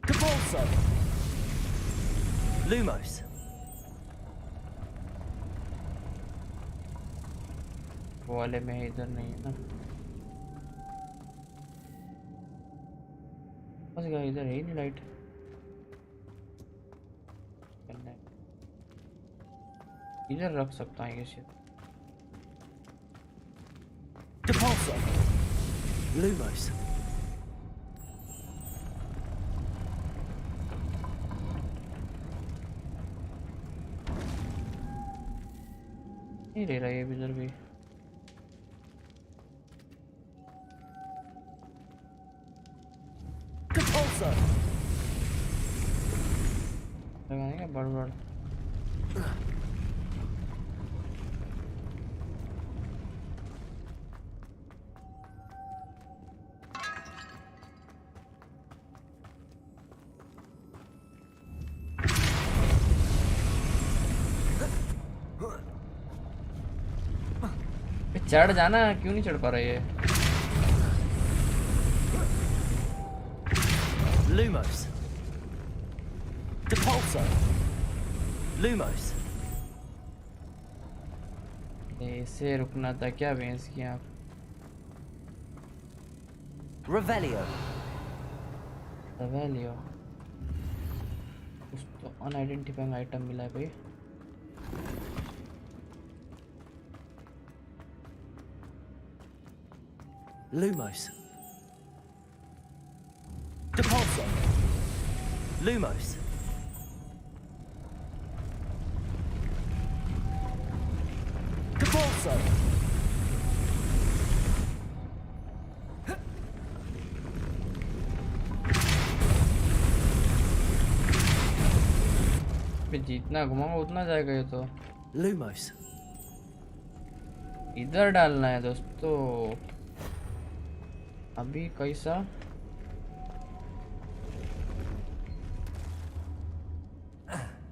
Depulso! Lumos. वो वाले में इधर नहीं है ना। बस गया इधर है ही नहीं लाइट। इधर रख सकता है ये शायद। Depulso! Lumos. नहीं ले रहा ये इधर भी। Depulso! लगाने का बड़ बड़। चढ़ जाना क्यों नहीं चढ़ पा रहा ये। Lumos. Depulso. Lumos. ऐसे रुकना था क्या भैंस की आप। Revelio. Revelio कुछ तो अनआइडेंटिफाइंग आइटम मिला है भाई। Lumos. Depulso. Lumos. Depulso. जितना घुमाऊंगा उतना जाएगा ये तो। Lumos. इधर डालना है दोस्तों। अभी कैसा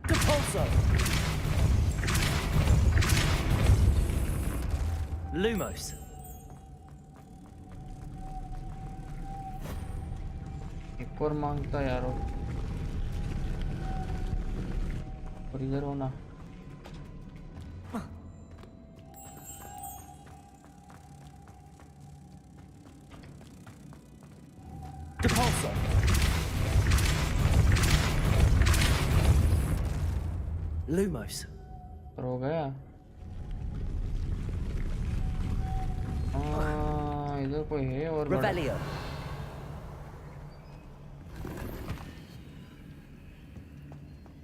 Depulso. Lumos. एक और मांगता यार और इधर होना। Depulso. Lumos. और हो गया। इधर कोई है और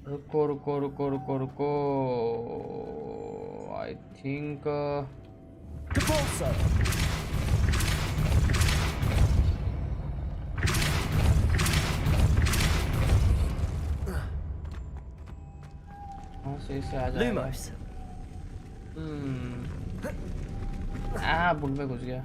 रुको I think Compulso. से इसे आ जाएगा Lumos. बुक में घुस गया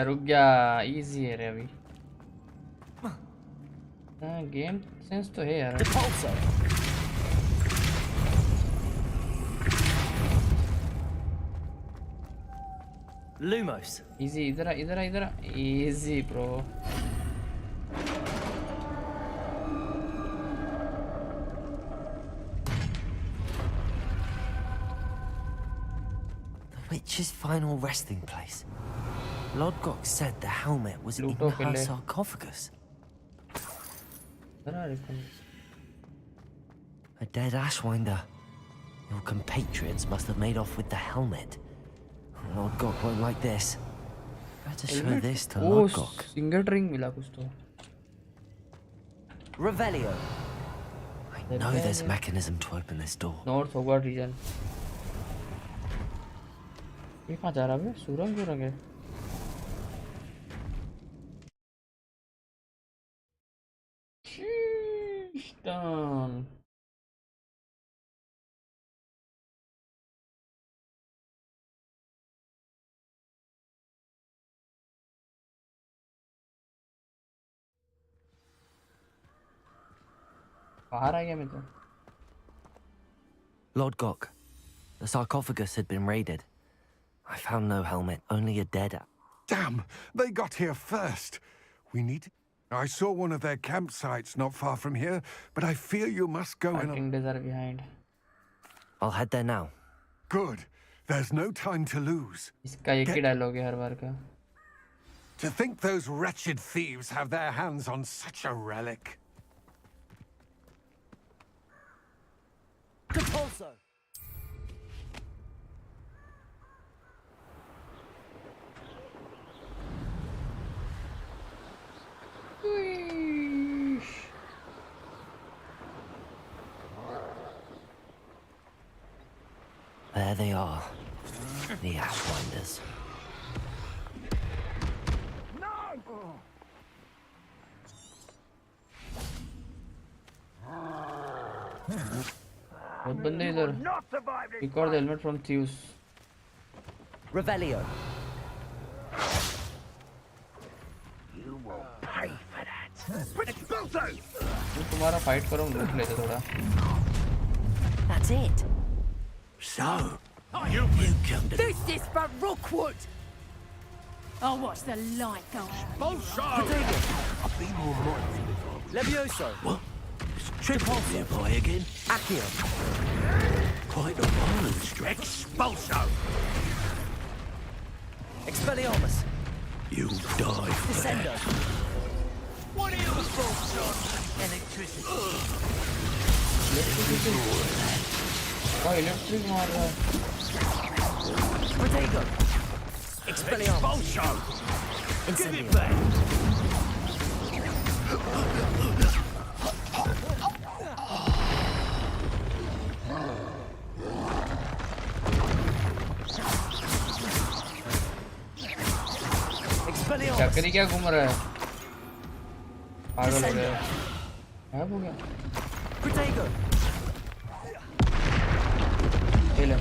रुक गया इजी है रे अभी गेम सेंस तो है यार Compulso. Lumos. इजी इधर easy bro The witch's final resting place. Lodgok said the helmet was in Luto her kille. sarcophagus. इधर A dead ashwinder. Your compatriots must have made off with the helmet. Lodgok won't like this. Better show this to Lodgok. Single ring मिला कुछ तो Revelio. I know there's a mechanism to open this door. North Hogwarts region ये कहाँ जा रहा है सुरंग है Done. बाहर आ गया मैं तो Lodgok, the sarcophagus had been raided. I found no helmet, only a dead. Damn, they got here first. We need... I saw one of their campsites not far from here, but I fear you must go in... Fighting days are behind. I'll head there now. Good. There's no time to lose. इसका एक ही dialogue है हर बार का To think those wretched thieves have their hands on such a relic. Compulso. There they are, the Ashwinders. बहुत बंदे इधर Record the helmet from thieves Revelio. तुम्हारा fight करो लूट लेते थोड़ा That's it. So, you come to... This is for Rookwood! Oh, what's the light going? I'll be more mindful. Levioso. What? It's triple nearby again. Accio. Quite a violent stretch. Expulso! Expelliarmus. You'll die for Descendo. What are your thoughts on electricity? Electric मार रहा है Protego. Expelliarmus. Expulso! Give Incendio. it back! Expelliarmus. चक्री क्या घूम रहा है पागल हो गया गायब हो गया Protego. ये ले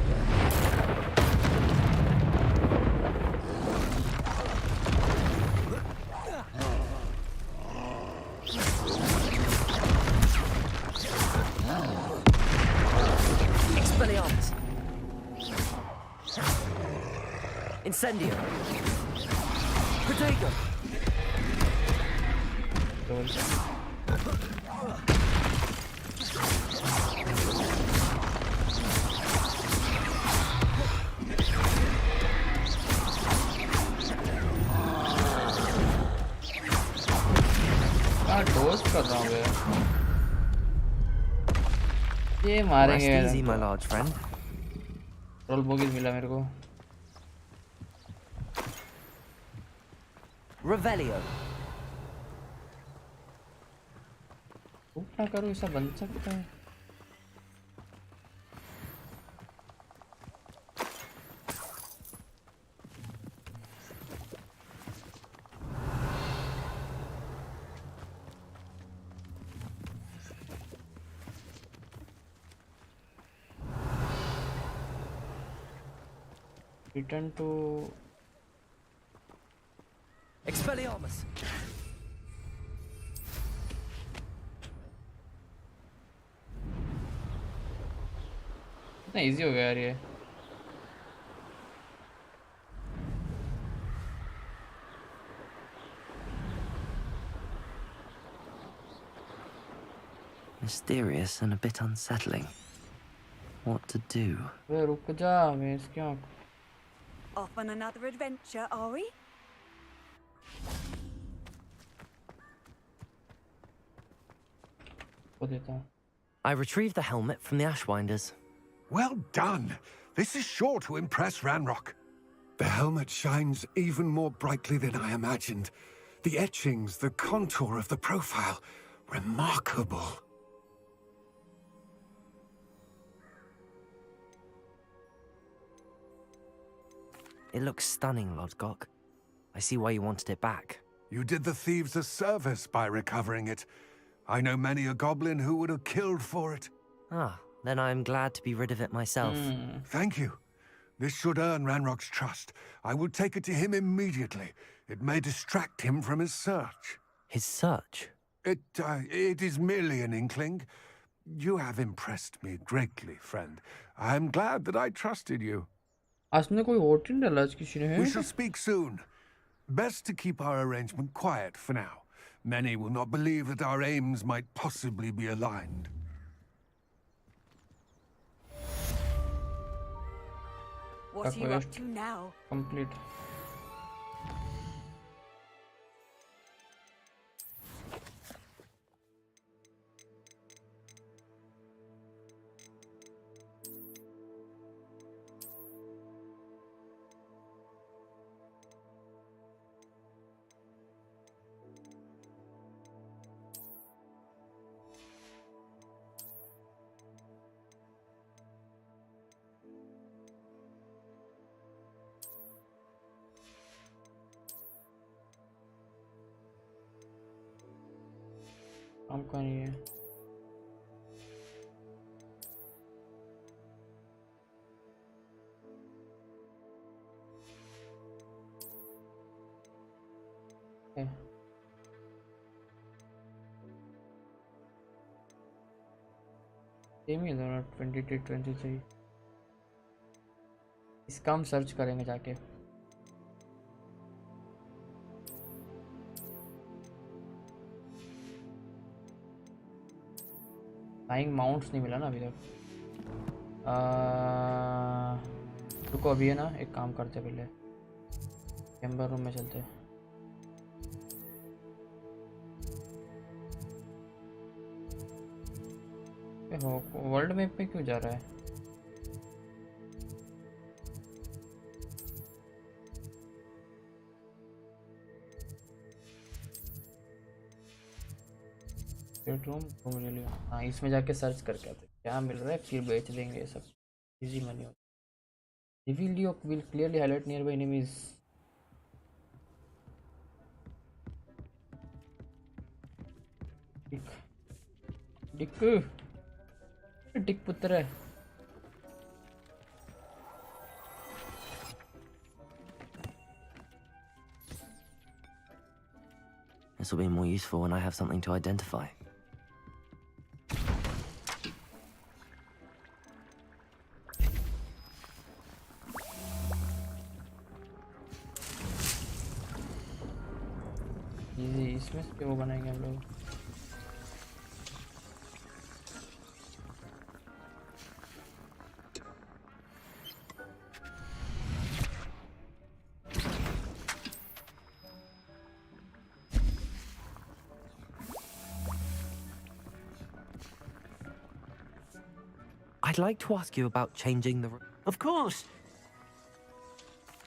Expelliarmus. Incendio. Protego. डोज कर रहा हूँ ये Rest मारेंगे easy, my large friend. रोल बोगीज मिला मेरे को. Revelio. ना करो ऐसा बन सकता है. Return to Expelliarmus. कितना इजी हो गया यार ये. Mysterious and a bit unsettling. What to do? वे रुक जा, मैं इसकी आँख Off on another adventure, are we? को देता हूँ. I retrieved the helmet from the Ashwinders. Well done. This is sure to impress Ranrock. The helmet shines even more brightly than I imagined. The etchings, the contour of the profile, remarkable. It looks stunning, Lodgok. I see why you wanted it back. You did the thieves a service by recovering it. I know many a goblin who would have killed for it. Ah, then I'm glad to be rid of it myself. Thank you. This should earn Ranrock's trust. I will take it to him immediately. It may distract him from his search. His search? It is merely an inkling. You have impressed me greatly, friend. I am glad that I trusted you. आज में कोई vote नहीं डाला आज किसी ने. We shall speak soon. Best to keep our arrangement quiet for now. Many will not believe that our aims might possibly be aligned. What are you up to now? Complete. काम का नहीं है. Same ही दोनों 22 23. इसका हम search करेंगे जाके. Flying mounts नहीं मिला ना अभी तक. रुको अभी है ना, एक काम करते पहले चैम्बर रूम में चलते. वर्ल्ड मैप पे क्यों जा रहा है? बेडरूम रूम ले लिया. हाँ, इसमें जाके सर्च करके आते क्या मिल रहा है, फिर बेच देंगे ये सब. इजी मनी होता. रिवील योक will clearly highlight nearby enemies. डिक डिक पुत्र है. This will be more useful when I have something to identify. इसमें से वो बनाएंगे हम लोग. I'd like to ask you about changing the... Of course.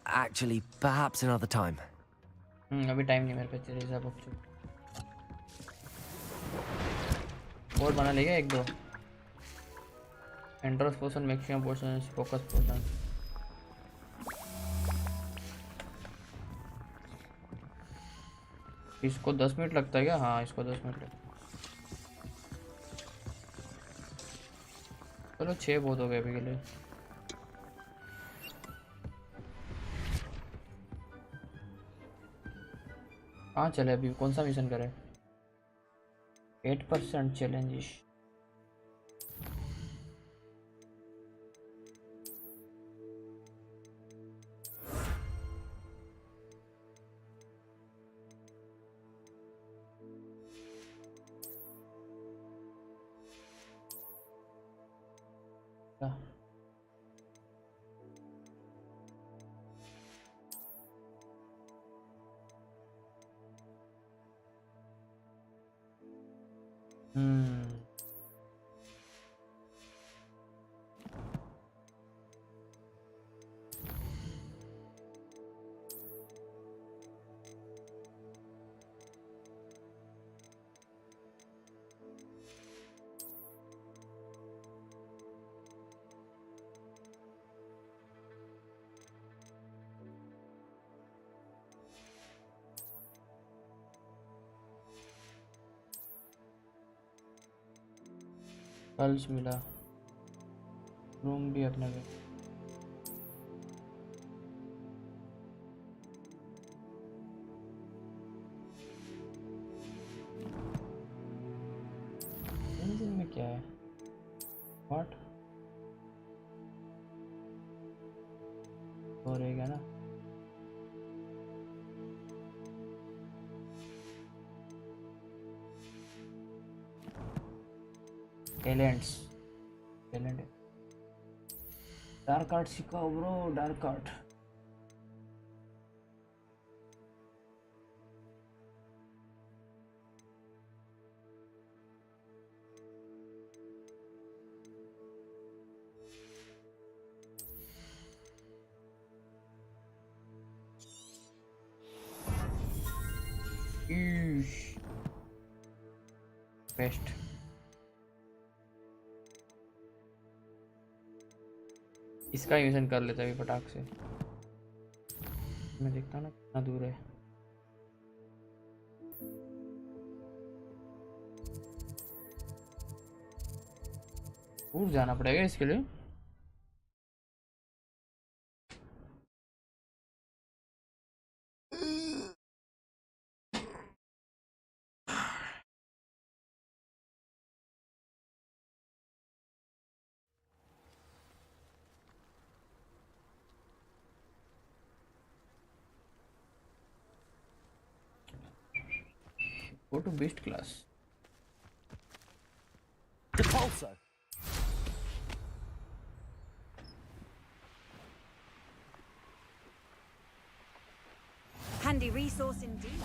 Actually, perhaps another time. अभी टाइम नहीं मेरे पे तेरे हिसाब से बोर्ड बना लेगा एक दो endorse portion maximum portion focus portion इसको 10 मिनट लगता है क्या? हाँ इसको 10 मिनट लगता है। चलो 6 बहुत हो गए अभी के लिए। हाँ चले अभी कौन सा मिशन करें? 8% चैलेंज। पल्स मिला रूम भी अपने पे इंजन में क्या है? व्हाट हो रहेगा ना? टैलेंट डार्क आर्ट सिखाओ ब्रो। Dark art best. इसका यूजन कर लेता है फटाक से। मैं देखता ना कितना दूर है। दूर जाना पड़ेगा इसके लिए। Go to beast class. Depulso. Handy resource indeed.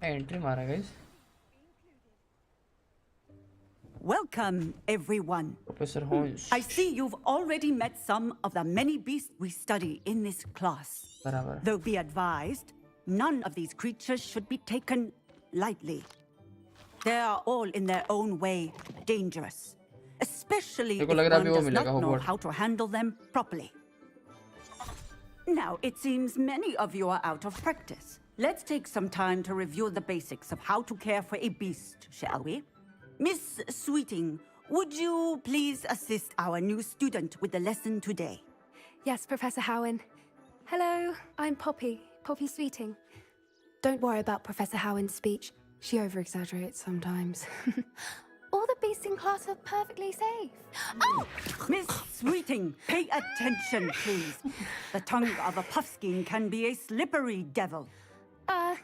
Entry mara guys. Welcome, everyone. Professor Holmes. I see you've already met some of the many beasts we study in this class. Barabar. Though be advised, none of these creatures should be taken lightly. They are all in their own way dangerous, especially if one does not know how to handle them properly. Now, it seems many of you are out of practice. Let's take some time to review the basics of how to care for a beast, shall we? Miss Sweeting, would you please assist our new student with the lesson today? Yes, Professor Howen. Hello, I'm Poppy Sweeting. Don't worry about Professor Howen's speech. She over-exaggerates sometimes. All the beasts in class are perfectly safe. Oh! Miss Sweeting, pay attention, please. The tongue of a puffskein can be a slippery devil.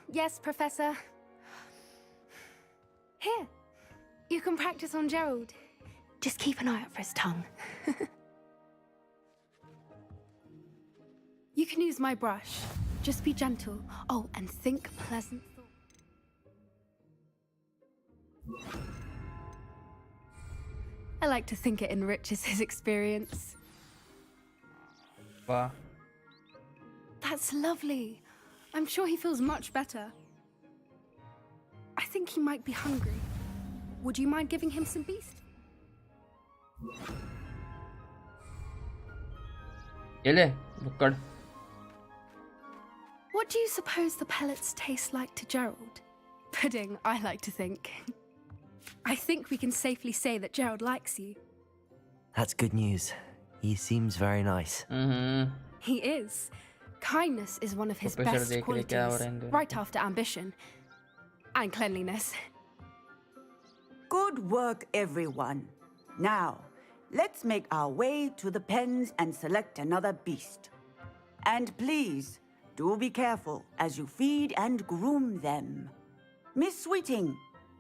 Yes, Professor. Here, you can practice on Gerald. Just keep an eye out for his tongue. You can use my brush. Just be gentle. Oh, and think pleasant thoughts. I like to think it enriches his experience. वाह That's lovely. I'm sure he feels much better. I think he might be hungry. Would you mind giving him some beast? ये ले बुक्कड़ What do you suppose the pellets taste like to Gerald? Pudding, I like to think. I think we can safely say that Gerald likes you. That's good news. He seems very nice. He is. Kindness is one of his Professor best देख ले क्या हो qualities, रहा है इनके। right after ambition. And cleanliness. Good work, everyone. Now, let's make our way to the pens and select another beast. And please, do be careful as you feed and groom them. Miss Sweeting,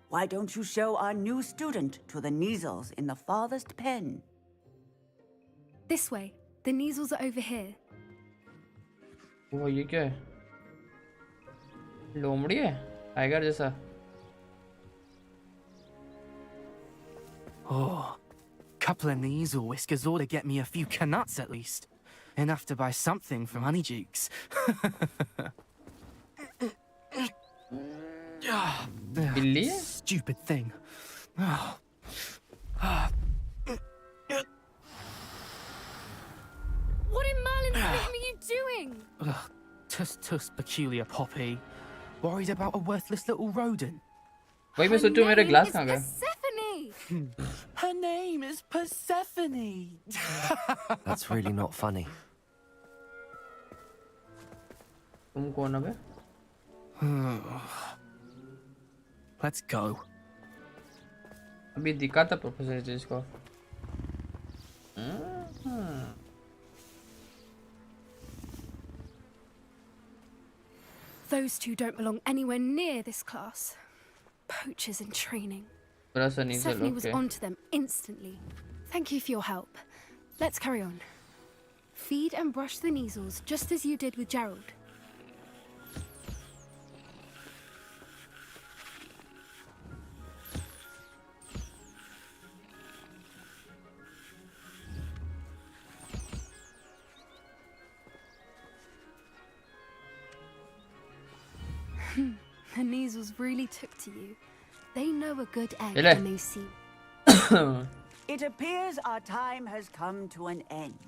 why don't you show our new student to the Neasels in the farthest pen? This way. The Neasels are over here. वो ये क्या है लोमड़ी है tiger जैसा Oh, couple of Neasel whiskers ought to get me a few canuts at least. Enough to buy something from Honeydukes. बिल्ली है Stupid thing. Oh. What in Merlin's name are you doing? Ugh, tuss, peculiar Poppy. Worried about a worthless little rodent. वही मैं सोचूं मेरे glass कहाँ गए Persephone! Her name is Persephone. That's really not funny. तुम कौन है बे Let's go. अभी दिखा था प्रोफेसर चीज को Those two don't belong anywhere near this class. Poachers in training. Stephanie was onto them instantly. Thank you for your help. Let's carry on. Feed and brush the Neasels just as you did with Gerald. The Neasels really took to you. They know a good egg when they see. It appears our time has come to an end.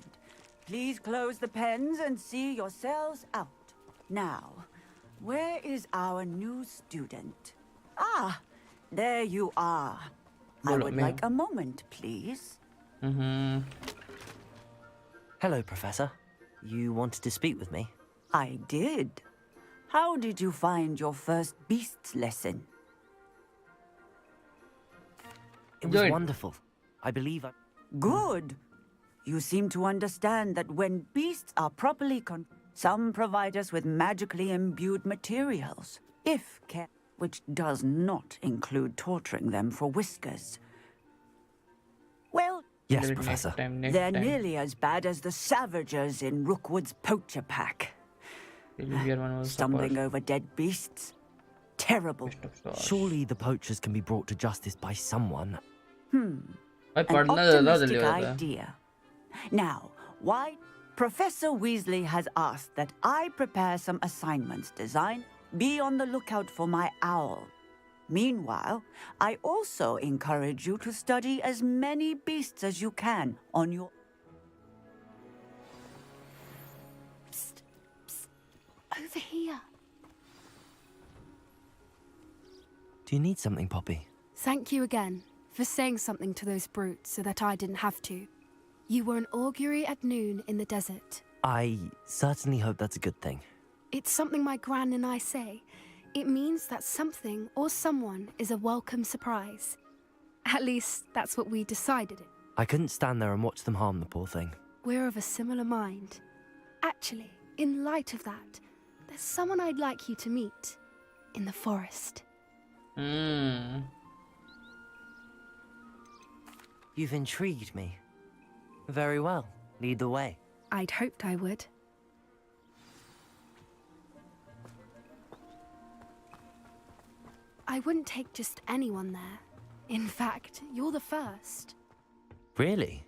Please close the pens and see yourselves out. Now, where is our new student? Ah, there you are. I would like a moment, please. Hello, Professor. You wanted to speak with me? I did. How did you find your first beasts lesson? It was wonderful. I believe I... Good. You seem to understand that when beasts are properly some provide us with magically imbued materials, if kept, which does not include torturing them for whiskers. Well, yes, Professor. They're nearly as bad as the Savagers in Rookwood's poacher pack. Stumbling over dead beasts. Terrible. Surely the poachers can be brought to justice by someone. An optimistic idea. Now, why? Professor Weasley has asked that I prepare some assignments designed. Be on the lookout for my owl. Meanwhile, I also encourage you to study as many beasts as you can on your... Psst, psst. Over here. Do you need something, Poppy? Thank you again for saying something to those brutes so that I didn't have to. You were an augury at noon in the desert. I certainly hope that's a good thing. It's something my gran and I say. It means that something or someone is a welcome surprise. At least, that's what we decided. I couldn't stand there and watch them harm the poor thing. We're of a similar mind. Actually, in light of that, there's someone I'd like you to meet. In the forest. You've intrigued me. Very well. Lead the way. I'd hoped I would. I wouldn't take just anyone there. In fact, you're the first. Really?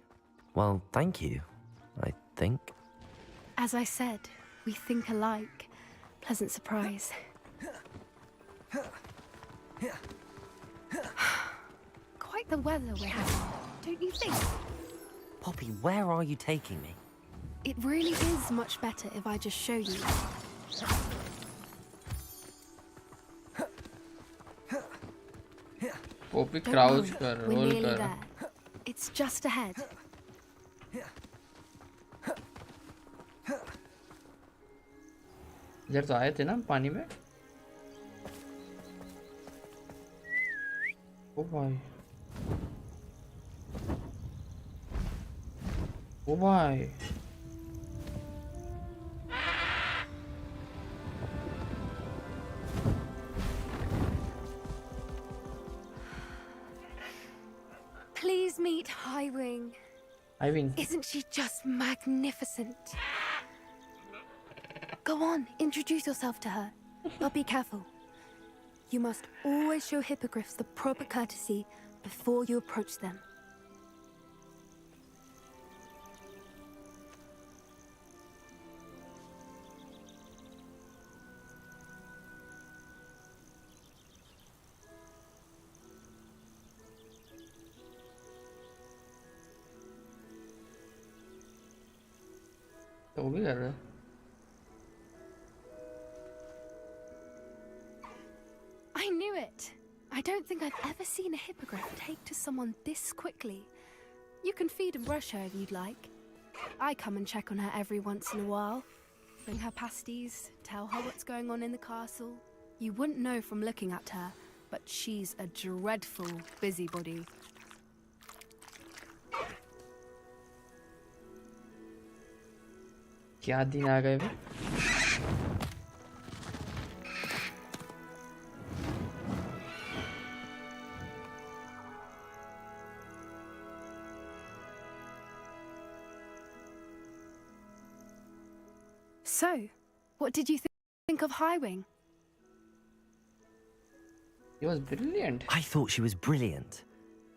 Well, thank you, I think. As I said, we think alike. Pleasant surprise. Quite the weather we're having, don't you think? Poppy, where are you taking me? It really is much better if I just show you. Poppy Don't crouch worry, kar, we're roll nearly kar. there. It's just ahead. इधर तो आए थे ना पानी में. ओ भाई. ओ भाई. Please meet Highwing. Highwing. Isn't she just magnificent? Go on, introduce yourself to her. But be careful. You must always show hippogriffs the proper courtesy before you approach them. तो वो भी कर रहा है. I knew it. I don't think I've ever seen a hippogriff take to someone this quickly. You can feed and brush her if you'd like. I come and check on her every once in a while. Bring her pasties, tell her what's going on in the castle. You wouldn't know from looking at her, but she's a dreadful busybody. क्या दिन आ गए. So, what did you think of Highwing? He was brilliant. I thought she was brilliant.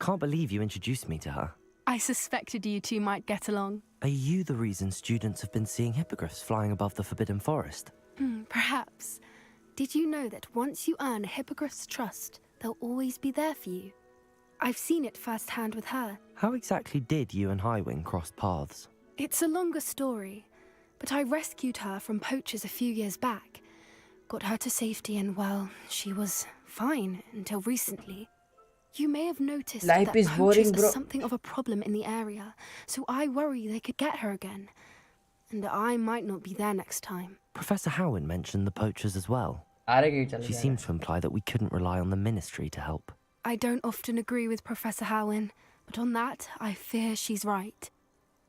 Can't believe you introduced me to her. I suspected you two might get along. Are you the reason students have been seeing hippogriffs flying above the Forbidden Forest? Perhaps. Did you know that once you earn a hippogriff's trust, they'll always be there for you? I've seen it firsthand with her. How exactly did you and Highwing cross paths? It's a longer story, but I rescued her from poachers a few years back. Got her to safety and, well, she was fine until recently. You may have noticed Life that is poachers boring, bro. are something of a problem in the area, so I worry they could get her again. And I might not be there next time. Professor Howen mentioned the poachers as well. She seemed to imply that we couldn't rely on the Ministry to help. I don't often agree with Professor Howen, but on that, I fear she's right.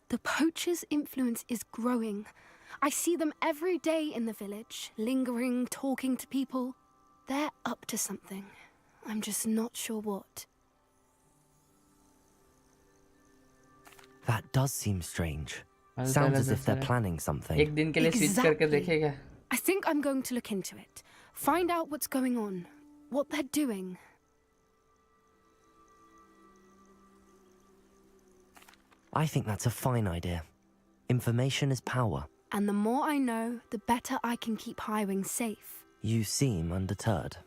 The poachers' influence is growing. I see them every day in the village, lingering, talking to people. They're up to something. I'm just not sure what. That does seem strange. Sounds as if they're planning something. एक दिन के लिए switch करके देखेगा. I think I'm going to look into it. Find out what's going on, what they're doing. I think that's a fine idea. Information is power. And the more I know, the better I can keep Highwing safe. You seem undeterred.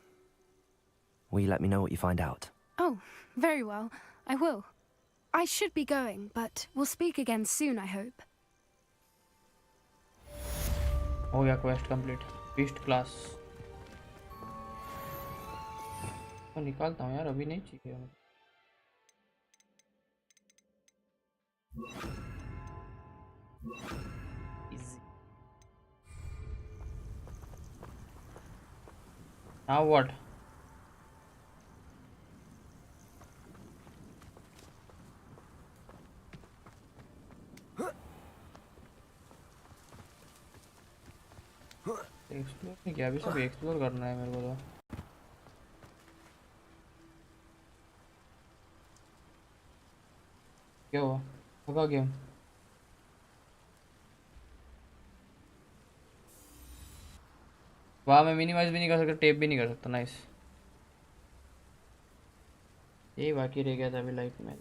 Will you let me know what you find out? Oh, very well. I will. I should be going, but we'll speak again soon, I hope. हो गया quest complete. Beast class. तो निकालता हूँ यार, अभी नहीं चाहिए मुझे. Easy. Now what? एक्सप्लोर नहीं किया, अभी सब एक्सप्लोर करना है मेरे को तो. क्या हुआ? होगा गेम. वाह, मैं मिनिमाइज भी नहीं कर सकता, टेप भी नहीं कर सकता. नाइस. यही बाकी रह गया था अभी लाइफ में.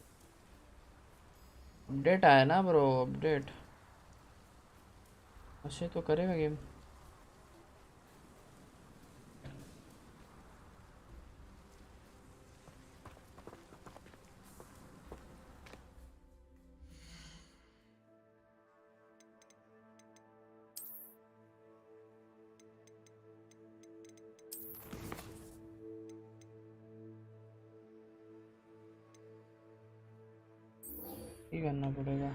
अपडेट आया ना ब्रो, अपडेट. अच्छे तो करेगा गेम। ही करना पड़ेगा।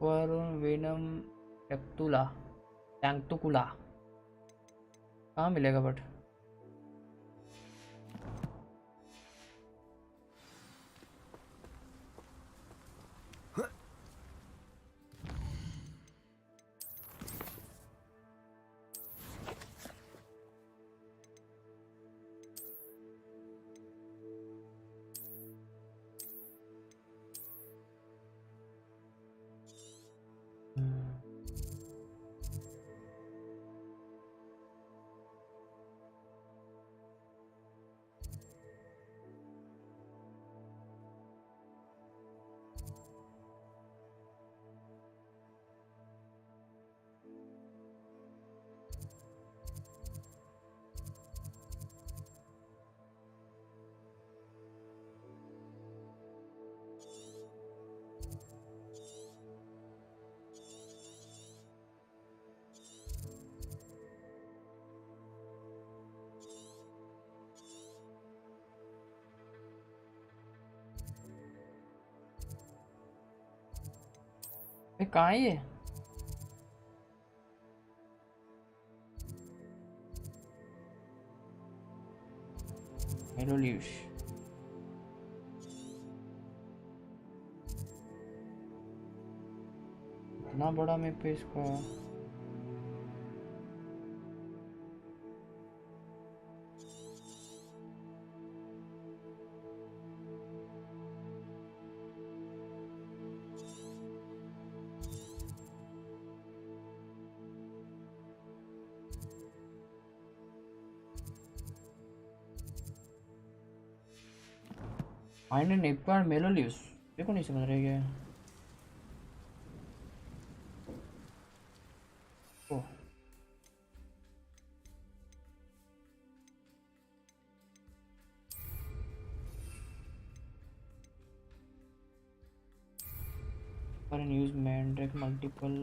वरुण वेनम टेक्टुला टैंकटुकुला कहाँ मिलेगा बट? कहाँ है ये? मेलोल्यूश इतना बड़ा मैप है इसका। फाइंड एन एक्वायर्ड मेलोल्यूस, देखो नहीं समझ रहे क्या है। ओ for use mandrake multiple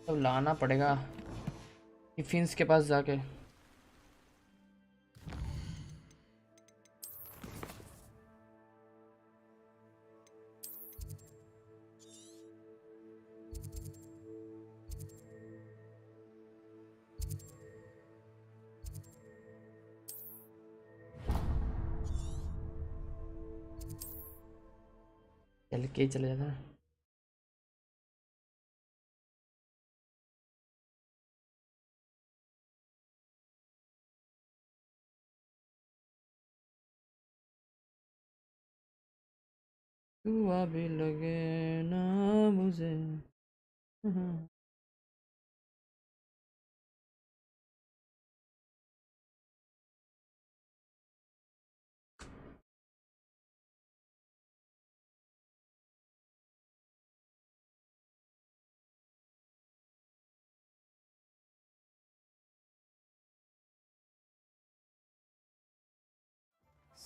तो लाना पड़ेगा टिफिन्स के पास जाके। चल के चले जाता है। दुआ भी लगे ना मुझे।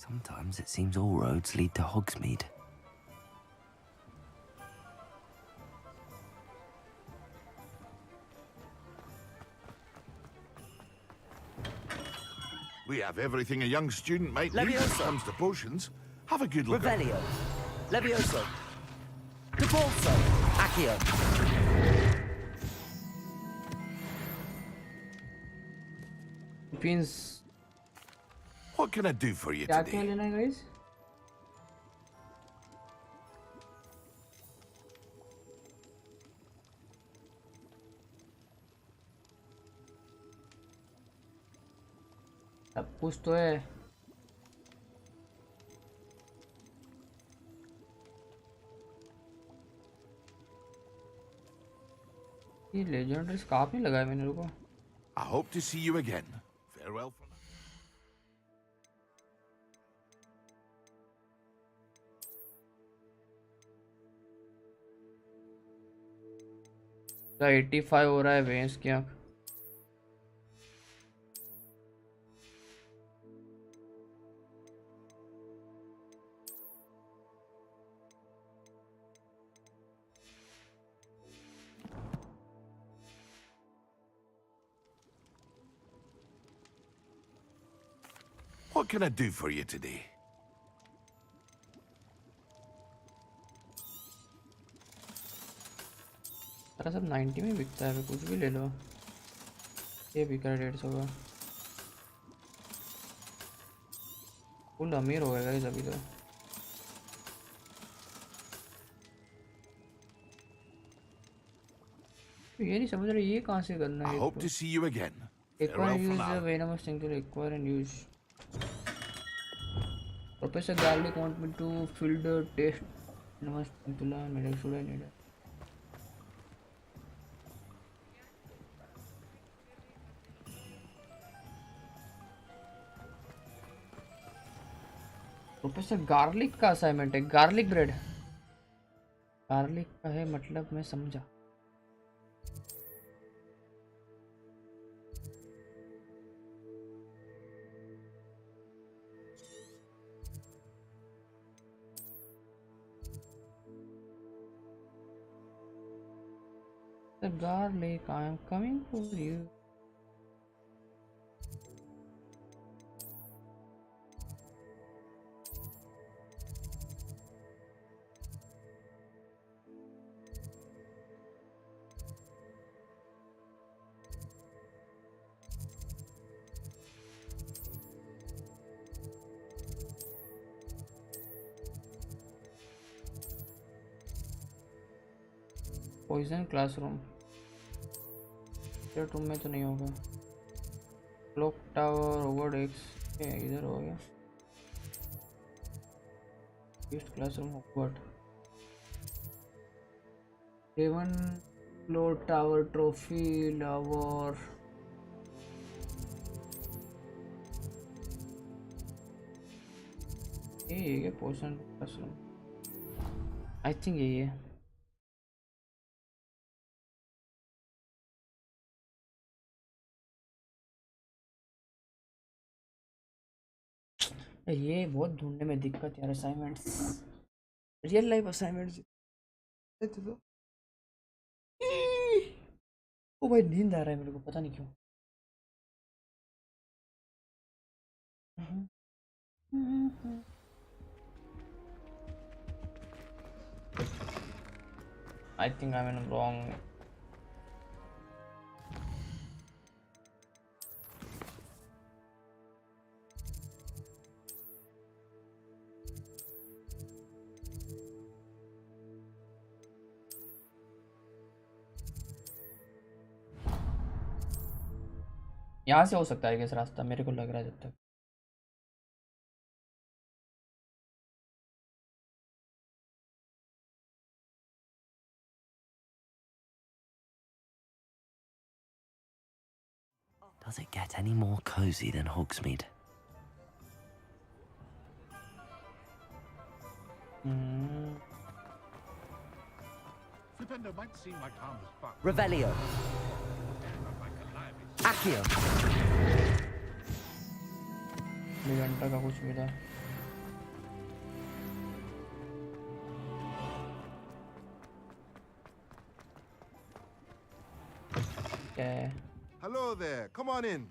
Sometimes it seems all roads lead to Hogsmeade. We have everything a young student might need when it Leviosa. comes to potions. Have a good look. Revelio. Levioso. Debolso. Accio. Pins What can I do for you क्या today? क्या लेना है guys? सब कुछ तो है। ये legendary scarf नहीं लगाया मैंने, रुको। I hope to see you again. Farewell for now. क्या 85 हो रहा है भैंस की आँख। What can I do for you today? सारा सब 90 में बिकता है, कुछ भी ले लो। ये बिक रहा है 150 का। फुल अमीर हो गया गाइस अभी तो। ये नहीं समझ रहे ये कहाँ से करना I है। hope to see you again. Acquire Farewell and for use the now. venomous thing to acquire and use. Professor Garlic want me to fill the test. Venomous thing to learn. Medic should I need it? Professor garlic का assignment है। Garlic bread garlic का है मतलब मैं समझा। The garlic, I am coming for you. Poison classroom room में तो नहीं होगा। क्लॉक टावर ओवर एक्स इधर हो गया। East classroom Hogwarts raven clock tower trophy lower ये पॉइजन क्लासरूम आई थिंक यही है। ये बहुत ढूंढने में दिक्कत यार। असाइनमेंट्स रियल लाइफ असाइनमेंट्स तो ओ भाई नींद आ रहा है मेरे को पता नहीं क्यों। I think I am wrong. यहाँ से हो सकता है किस रास्ता मेरे को लग रहा है जब तक। Does it get any more cozy than Hogsmeade? Flipendo might seem like harmless fun. Revelio. Accio. घंटा का कुछ मिला। क्या Hello there. Come on in.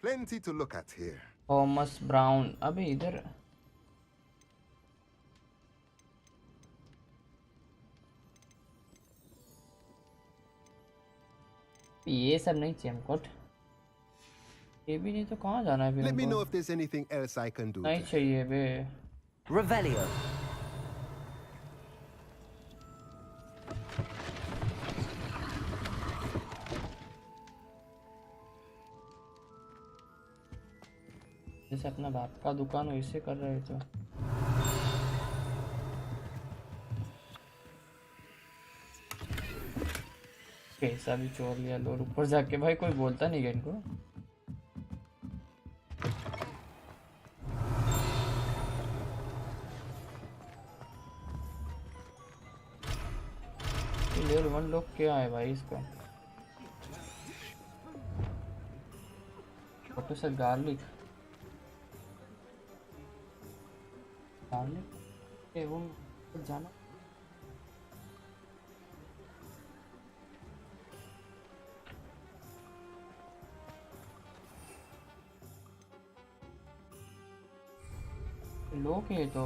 Plenty to look at here. Thomas brown अबे इधर ये सब नहीं चाहिए हमको। ये भी नहीं तो कहाँ जाना है फिर Let me हमको? know if there's anything else I can do. नहीं चाहिए बे। Revelio. जैसे अपना बाप का दुकान वैसे कर रहे तो। पैसा भी चोर लिया लोग ऊपर जाके, भाई कोई बोलता नहीं है इनको। लेवल 1 लोग क्या है भाई इसका। प्रोफेसर गार्लिक गार्लिक वो जाना। लोग है तो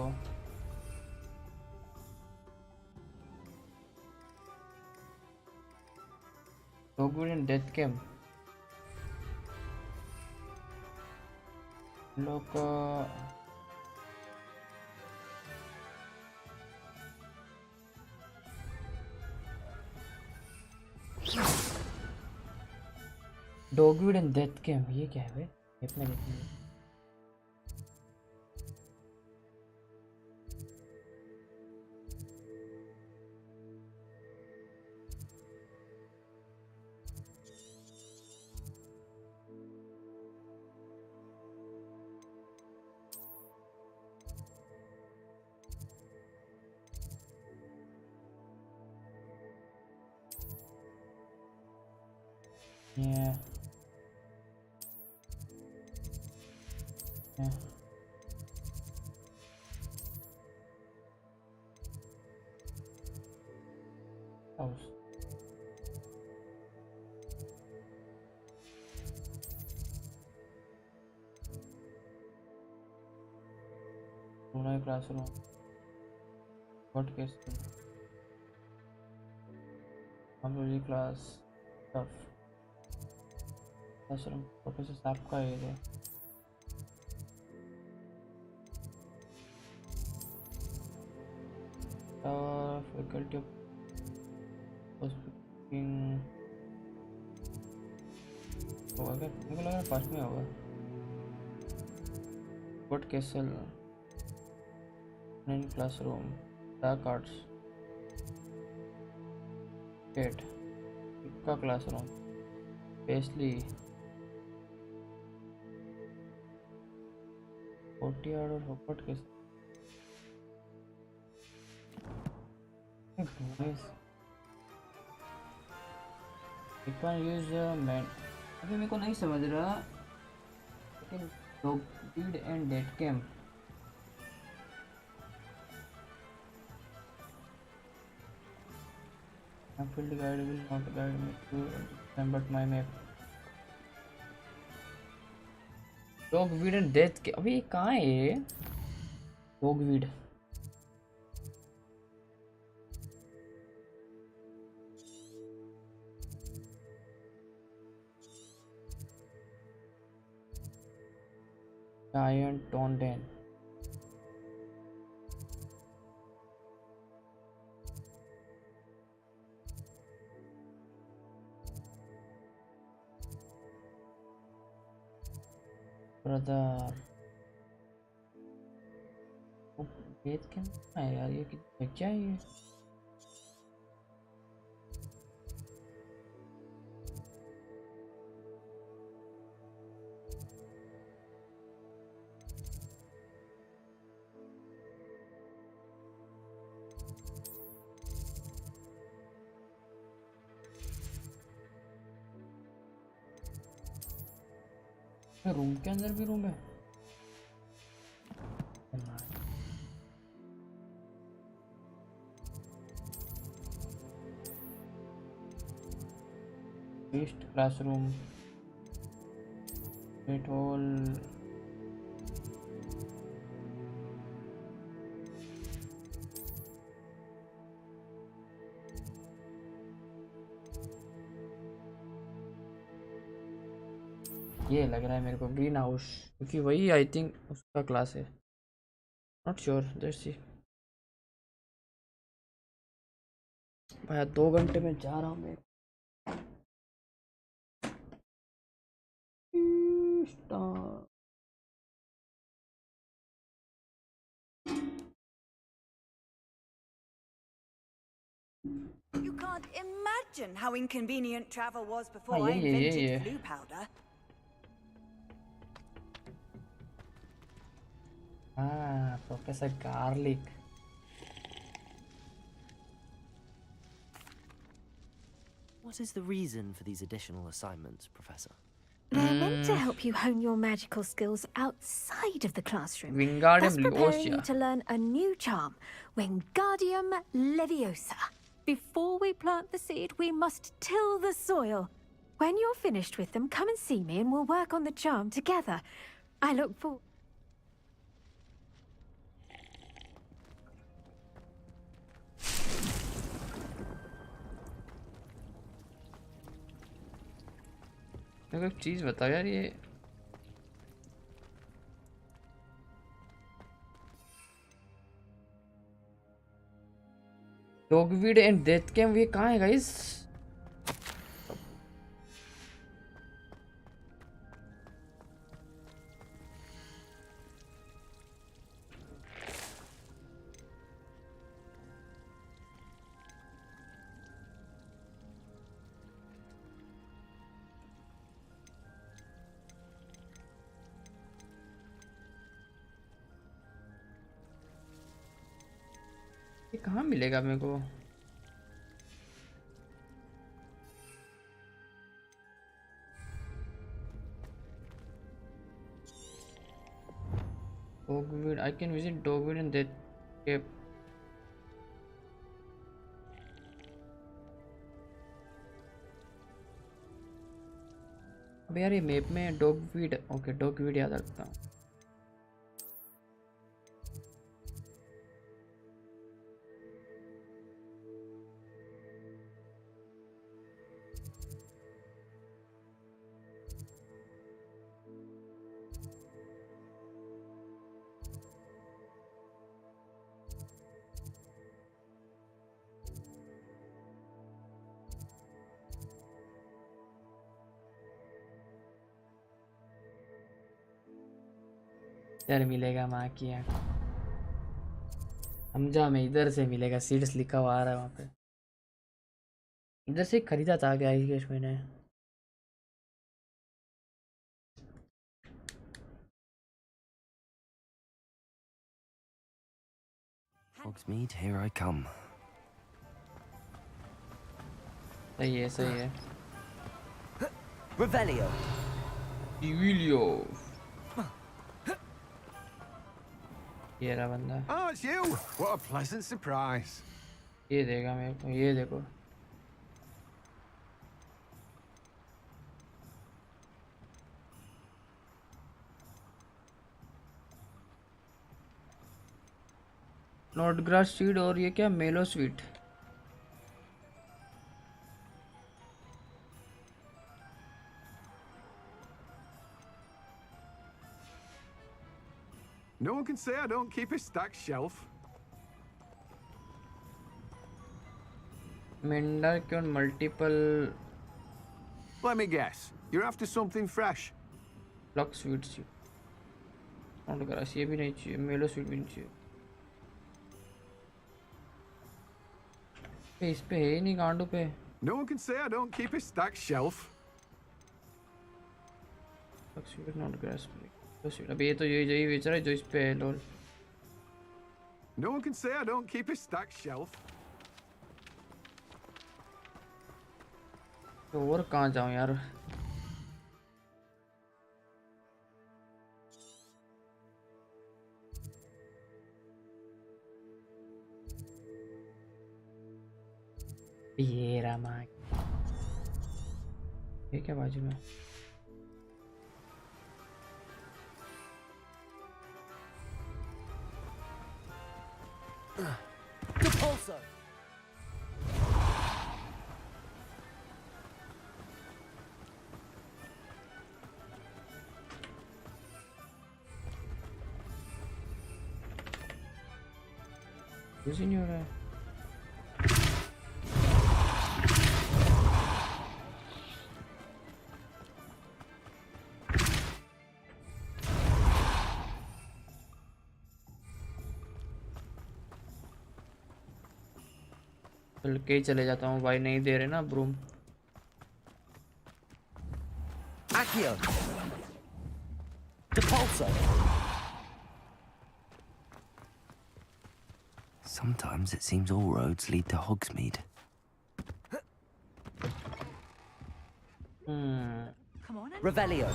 Hogwarts डेथ कैंप लोग डॉगवुड एंड डेथ कैंप, ये क्या है भाई? देखने देखने Yeah. Yeah. House. Classroom. What case? Class stuff. Classroom professor साहब का एरिया। फैकल्टी ऑफ होगा क्या? मेरे को लग रहा है फर्स्ट में होगा। What castle classroom dark arts पेट का क्लासरूम बेसली 40 और हॉगवर्ट्स के यूज मैन। अभी मेरे को नहीं समझ रहा लेकिन dogwood and death camp field guide will not guide me to remember my map। Dogwood and death के अभी कहाँ है ये? डॉगवुड giant tonden ब्रदर वेद क्या है यार? ये क्या है ये? रूम के अंदर भी रूम है। ईस्ट क्लासरूम इट ऑल ये लग रहा है मेरे को ग्रीन हाउस, क्योंकि वही आई थिंक उसका क्लास है। Not sure, let's see. भाई 2 घंटे में जा रहा हूँ मैं। imagine how inconvenient travel was before Ah, I yeah, yeah, invented yeah. flu powder. Ah, Professor Garlic. What is the reason for these additional assignments, Professor? They're meant to help you hone your magical skills outside of the classroom, thus Wingardium preparing you Leviosa. to learn a new charm, Wingardium Leviosa. Before we plant the seed, we must till the soil. When you're finished with them, come and see me and we'll work on the charm together. I look forward. मेरे को एक चीज बताओ यार, ये डॉगवीड and death cam ये कहाँ है गाइस? ये कहाँ मिलेगा मेरे को? Dogweed, I can visit Dogweed and Death Cave. अबे यार ये मैप में डॉगवीड, ओके डॉगवीड याद रखता हूँ. यार मिलेगा माँ की आँख. समझा मैं, इधर से मिलेगा. सीड्स लिखा हुआ आ रहा है वहाँ पे. इधर से खरीदा था क्या आई गेस मैंने. Hogsmeade, here I come. सही है सही है. Revelio. Revelio. ये रहा बंदा. Oh, it's you! What a pleasant surprise. ये देगा मेरे को, ये देखो. नोटग्रास सीड और ये क्या मेलो sweet. No one can say I don't keep a stacked shelf. मेंढा क्यों multiple. Let me guess. You're after something fresh. Lock sweet सी. नोटग्रास ये भी नहीं चाहिए, मेलो स्वीट भी नहीं चाहिए. इस पे है ही नहीं गांडू पे. No one can say I don't keep a stacked shelf. Lock sweet नोटग्रास स्वीट. अबे ये तो यही बेच रहा है जो इस पे है. लोल. No one can say I don't keep a stacked shelf. तो और कहाँ जाऊँ यार. ये रहा माँ. ये क्या बाजू में. Repulso. कुछ ही नहीं हो रहा है. चल के ही चले जाता हूँ भाई, नहीं दे रहे ना broom. Accio! Depulso! Sometimes it seems all roads lead to Hogsmeade. Come on in. Revelio.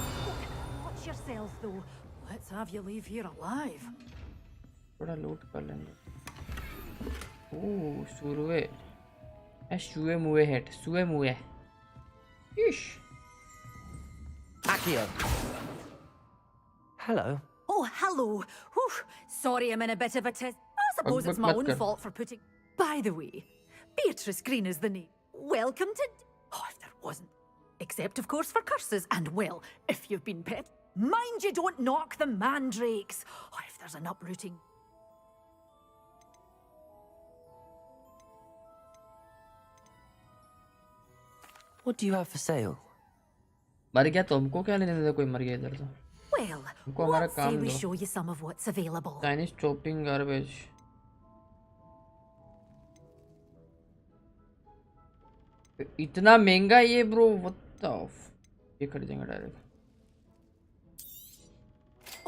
Watch yourself, though. Let's have you leave here alive. थोड़ा लूट कर लेंगे। ओह सुरुए, शुए मुए हेट, सुए मुए। इश। Accio. Hello. Oh, hello. Whew. Sorry, I'm in a bit of a test. I suppose it's my own fault for putting. By the way, Beatrice Green is the name. Welcome to. Oh, if there wasn't. Except, of course, for curses. And, well, if you've been pet. Mind you don't knock the mandrakes. Oh, if there's an uprooting. What do you have for sale? मर गया तो हमको क्या लेने देता, कोई मर गया इधर तो। Well, हमको हमारा let's say काम we दो। show you some of what's available. Chinese chopping garbage। इतना महंगा ये ब्रो, what the f- ये खरीदेंगे direct.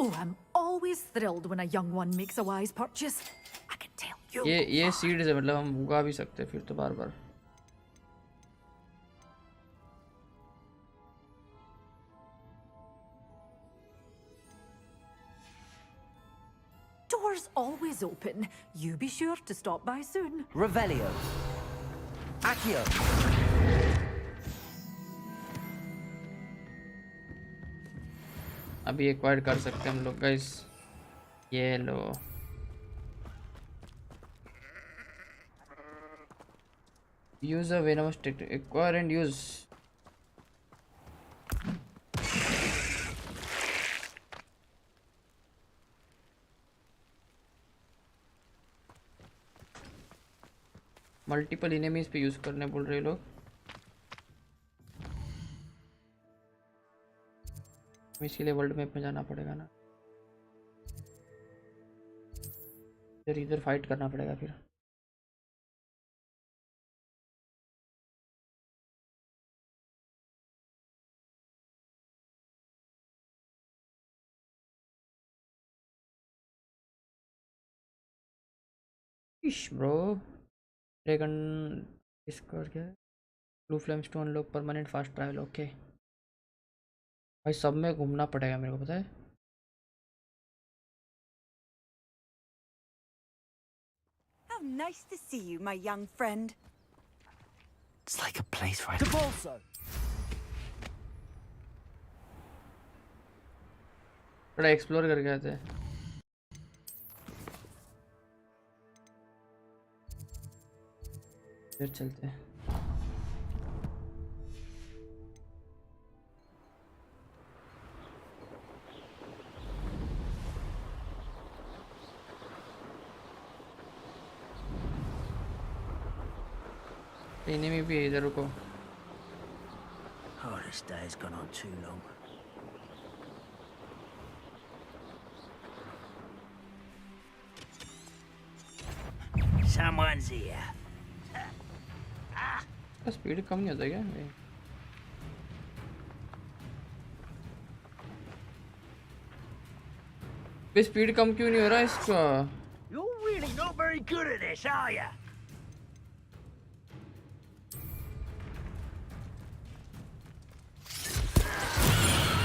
Oh, I'm always thrilled when a young one makes a wise purchase. I can tell you. ये seeds है, मतलब हम उगा भी सकते हैं फिर तो बार बार। Doors always open. You be sure to stop by soon. Revelio. Accio. अभी एक्वायर कर सकते हैं हम लोग गाइस। ये लो। Use a venomous technique. Acquire and use. Multiple enemies पे यूज करने बोल रहे लोग। इसके लिए वर्ल्ड मैप में जाना पड़ेगा ना, फिर इधर फाइट करना पड़ेगा फिर। इश ब्रो, ड्रैगन डिस्कवर क्या है? ब्लू फ्लेम स्टोन लोग परमानेंट फास्ट ट्रैवल। ओके भाई, सब में घूमना पड़ेगा मेरे को, पता है। How nice to see you, my young friend. It's like a place right. Depulso! थोड़ा एक्सप्लोर करके आते हैं। फिर चलते हैं। पीने में भी है, इधर रुको। Oh, this day's gone on too long. Someone's here. Speed कम नहीं होता क्या? स्पीड कम क्यों नहीं हो रहा इसका? You're really not very good at this, are you?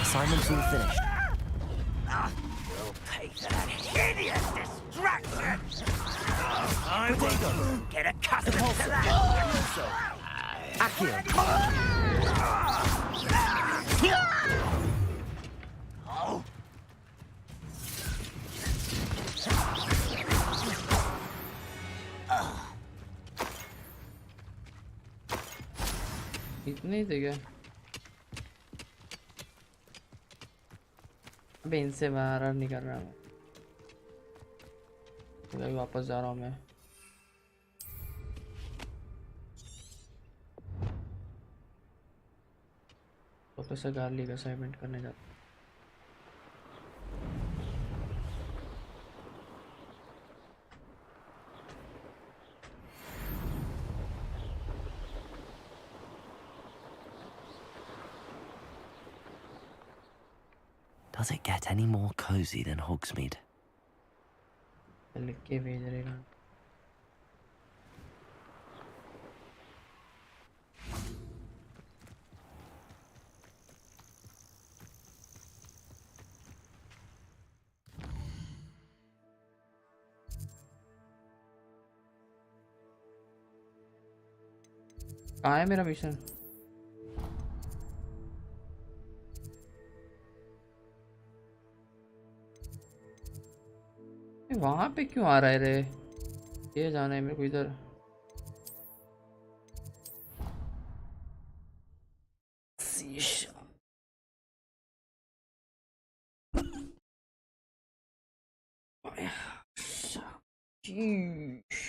Assignment's all finished. You'll pay for that hideous distraction. I will get accustomed to that. Accio. Oh. इतने ही थे क्या? अबे इनसे बाहर नहीं कर रहा हूँ, तो वापस जा रहा हूँ मैं। प्रोफेसर गार्ली का असाइनमेंट करने जाता। Does it get any more cozy than Hogsmeade? लिख के भेज रहेगा कहाँ है मेरा मिशन वहां पे क्यों आ रहा है रे ये जाना है मेरे को इधर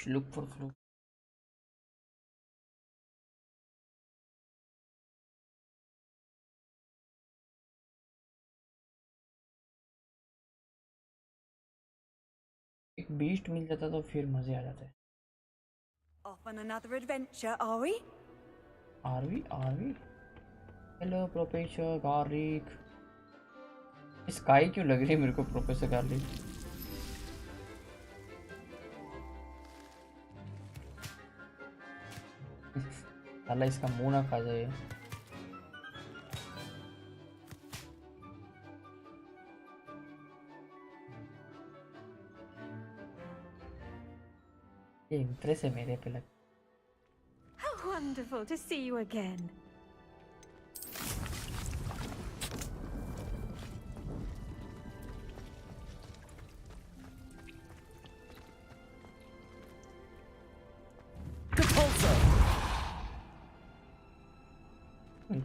look for clue एक बीस्ट मिल जाता तो फिर मजे आ जाते Off on another adventure, are we? Are we? Hello, Professor Garlic. Sky क्यों लग रही है मेरे को प्रोफेसर गार्लिक साला इसका मुंह ना खा जाए ये इंटरेस्ट है मेरे पे लग How wonderful to see you again.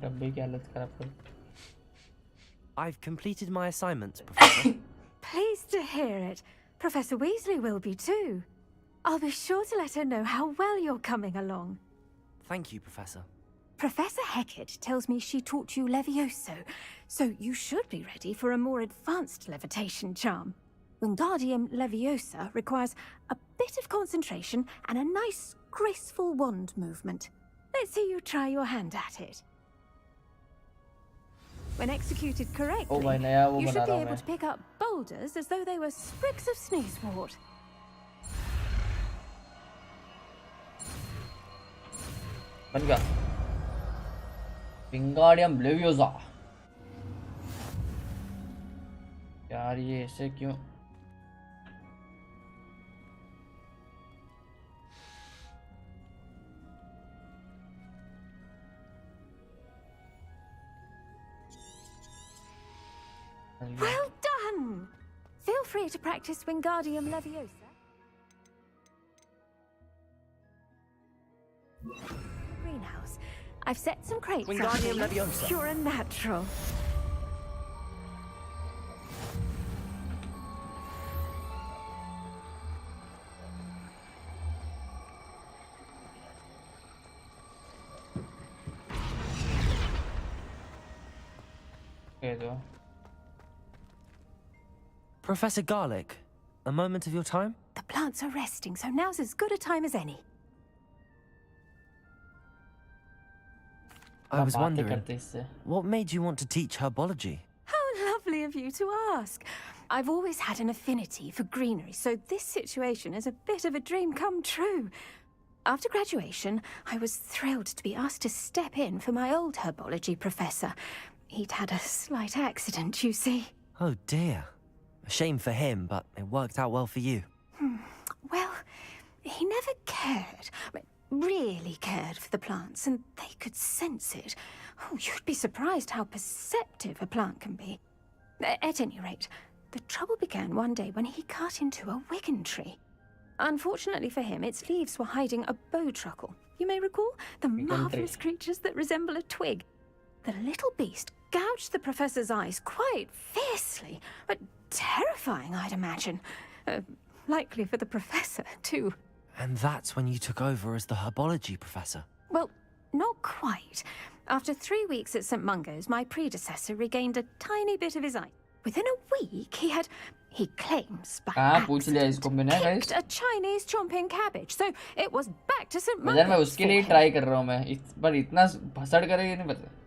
डब्बे की हालत खराब कर I've completed my assignments, Professor. Pleased to hear it. Professor Weasley will be too. I'll be sure to let her know how well you're coming along. Thank you, Professor. Professor Hecat tells me she taught you Levioso, so you should be ready for a more advanced levitation charm. Wingardium Leviosa requires a bit of concentration and a nice, graceful wand movement. Let's see you try your hand at it. When executed correctly, you should be able to pick up boulders as though they were sprigs of sneezewort. बन गया Wingardium leviosa यार ये ऐसे क्यों Well done! Feel free to practice Wingardium Leviosa. Greenhouse. I've set some crates up. Wingardium Leviosa. You're a natural. Professor Garlic, a moment of your time? The plants are resting, so now's as good a time as any. I was wondering, what made you want to teach herbology? How lovely of you to ask. I've always had an affinity for greenery, so this situation is a bit of a dream come true. After graduation, I was thrilled to be asked to step in for my old herbology professor. He'd had a slight accident, you see. Oh dear. A shame for him, but it worked out well for you. Well, he never cared, really cared for the plants, and they could sense it. Oh, you'd be surprised how perceptive a plant can be. At any rate, the trouble began one day when he cut into a wigan tree. Unfortunately for him, its leaves were hiding a bowtruckle. You may recall the marvelous creatures that resemble a twig. The little beast gouged the professor's eyes quite fiercely, but terrifying, I'd imagine. Likely for the professor, too. And that's when you took over as the herbology professor? Well, not quite. After 3 weeks at St. Mungo's, my predecessor regained a tiny bit of his eye. Within a week, he claims by accident, picked a Chinese chomping cabbage. So it was back to St. Mungo's. मैं उसके लिए try कर रहा हूँ मैं पर इतना भसड़ करेगा नहीं पता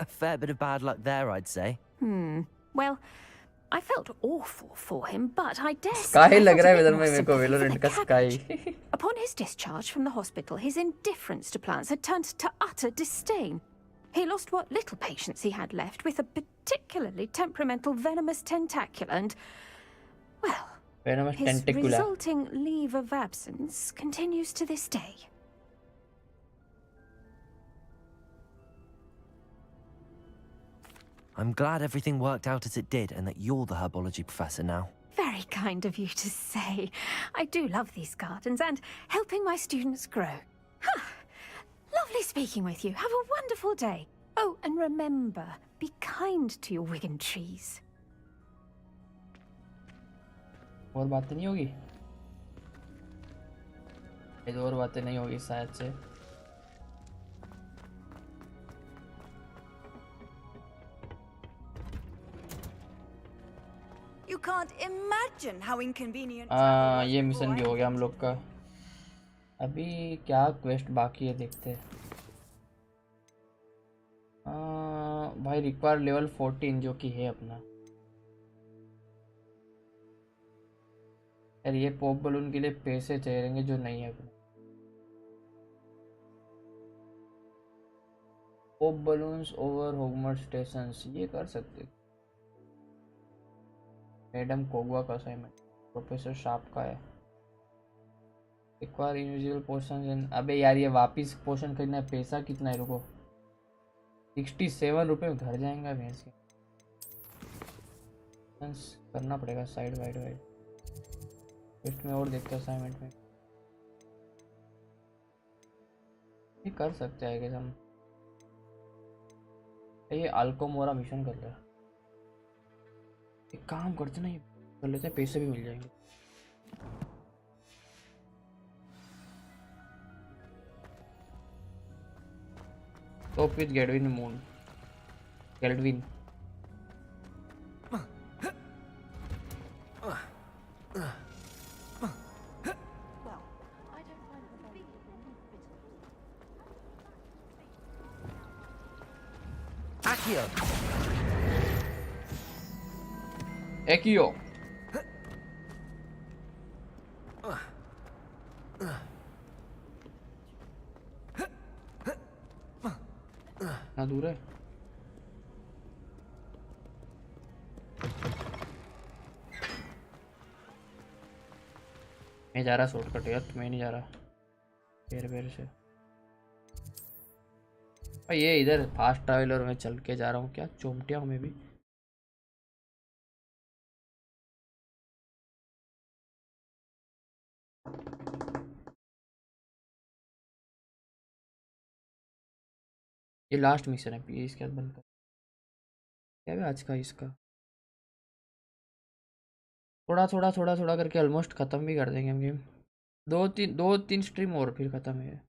Fair bit of bad luck there, I'd say. Well, I felt awful for him, but I dare say Sky I लग felt रहा a है bit इधर more में मेरे को sympathy for Valorant the का cabbage. Sky. Upon his discharge from the hospital, his indifference to plants had turned to utter disdain. He lost what little patience he had left with a particularly temperamental venomous tentacula and, well, Venomous his tentacula. resulting leave of absence continues to this day. I'm glad everything worked out as it did and that you're the herbology professor now. Very kind of you to say. I do love these gardens and helping my students grow. Huh. Lovely speaking with you. Have a wonderful day. Oh, and remember, be kind to your Wigan trees. और बातें नहीं होगी ये और बातें नहीं होगी शायद से You can't imagine how inconvenient. ये मिशन भी हो गया हम लोग का अभी क्या क्वेस्ट बाकी है देखते हैं भाई रिक्वायर लेवल 14 जो कि है अपना यार ये पॉप बलून के लिए पैसे चाहिए जो नहीं है अपने पॉप बलून्स ओवर होगवर्ट्स स्टेशंस ये कर सकते मैडम कोगवा का असाइनमेंट प्रोफेसर शार्प का है रिक्वायर इनविजिबल पोशन इन अबे यार ये वापिस पोशन खरीदना है पैसा कितना है रुको 67 रुपये में घर जाएंगे भैंस के करना पड़ेगा साइड वाइड टेस्ट में और देखते हैं असाइनमेंट में ये कर सकते हैं कि हम ये अल्कोमोरा मिशन कर ले एक काम करते ना ये कर लेते हैं पैसे भी मिल जाएंगे टॉप विद गेडविन मून गेडविन Ekio. ना दूर है मैं जा रहा शॉर्टकट यार मैं नहीं जा रहा पैर से ये इधर फास्ट ट्रैवलर में चल के जा रहा हूँ क्या चोमटिया में भी ये लास्ट मिशन है प्लीज इसके बाद बंद कर क्या है आज का इसका थोड़ा करके ऑलमोस्ट ख़त्म भी कर देंगे हम गेम दो तीन स्ट्रीम और फिर ख़त्म है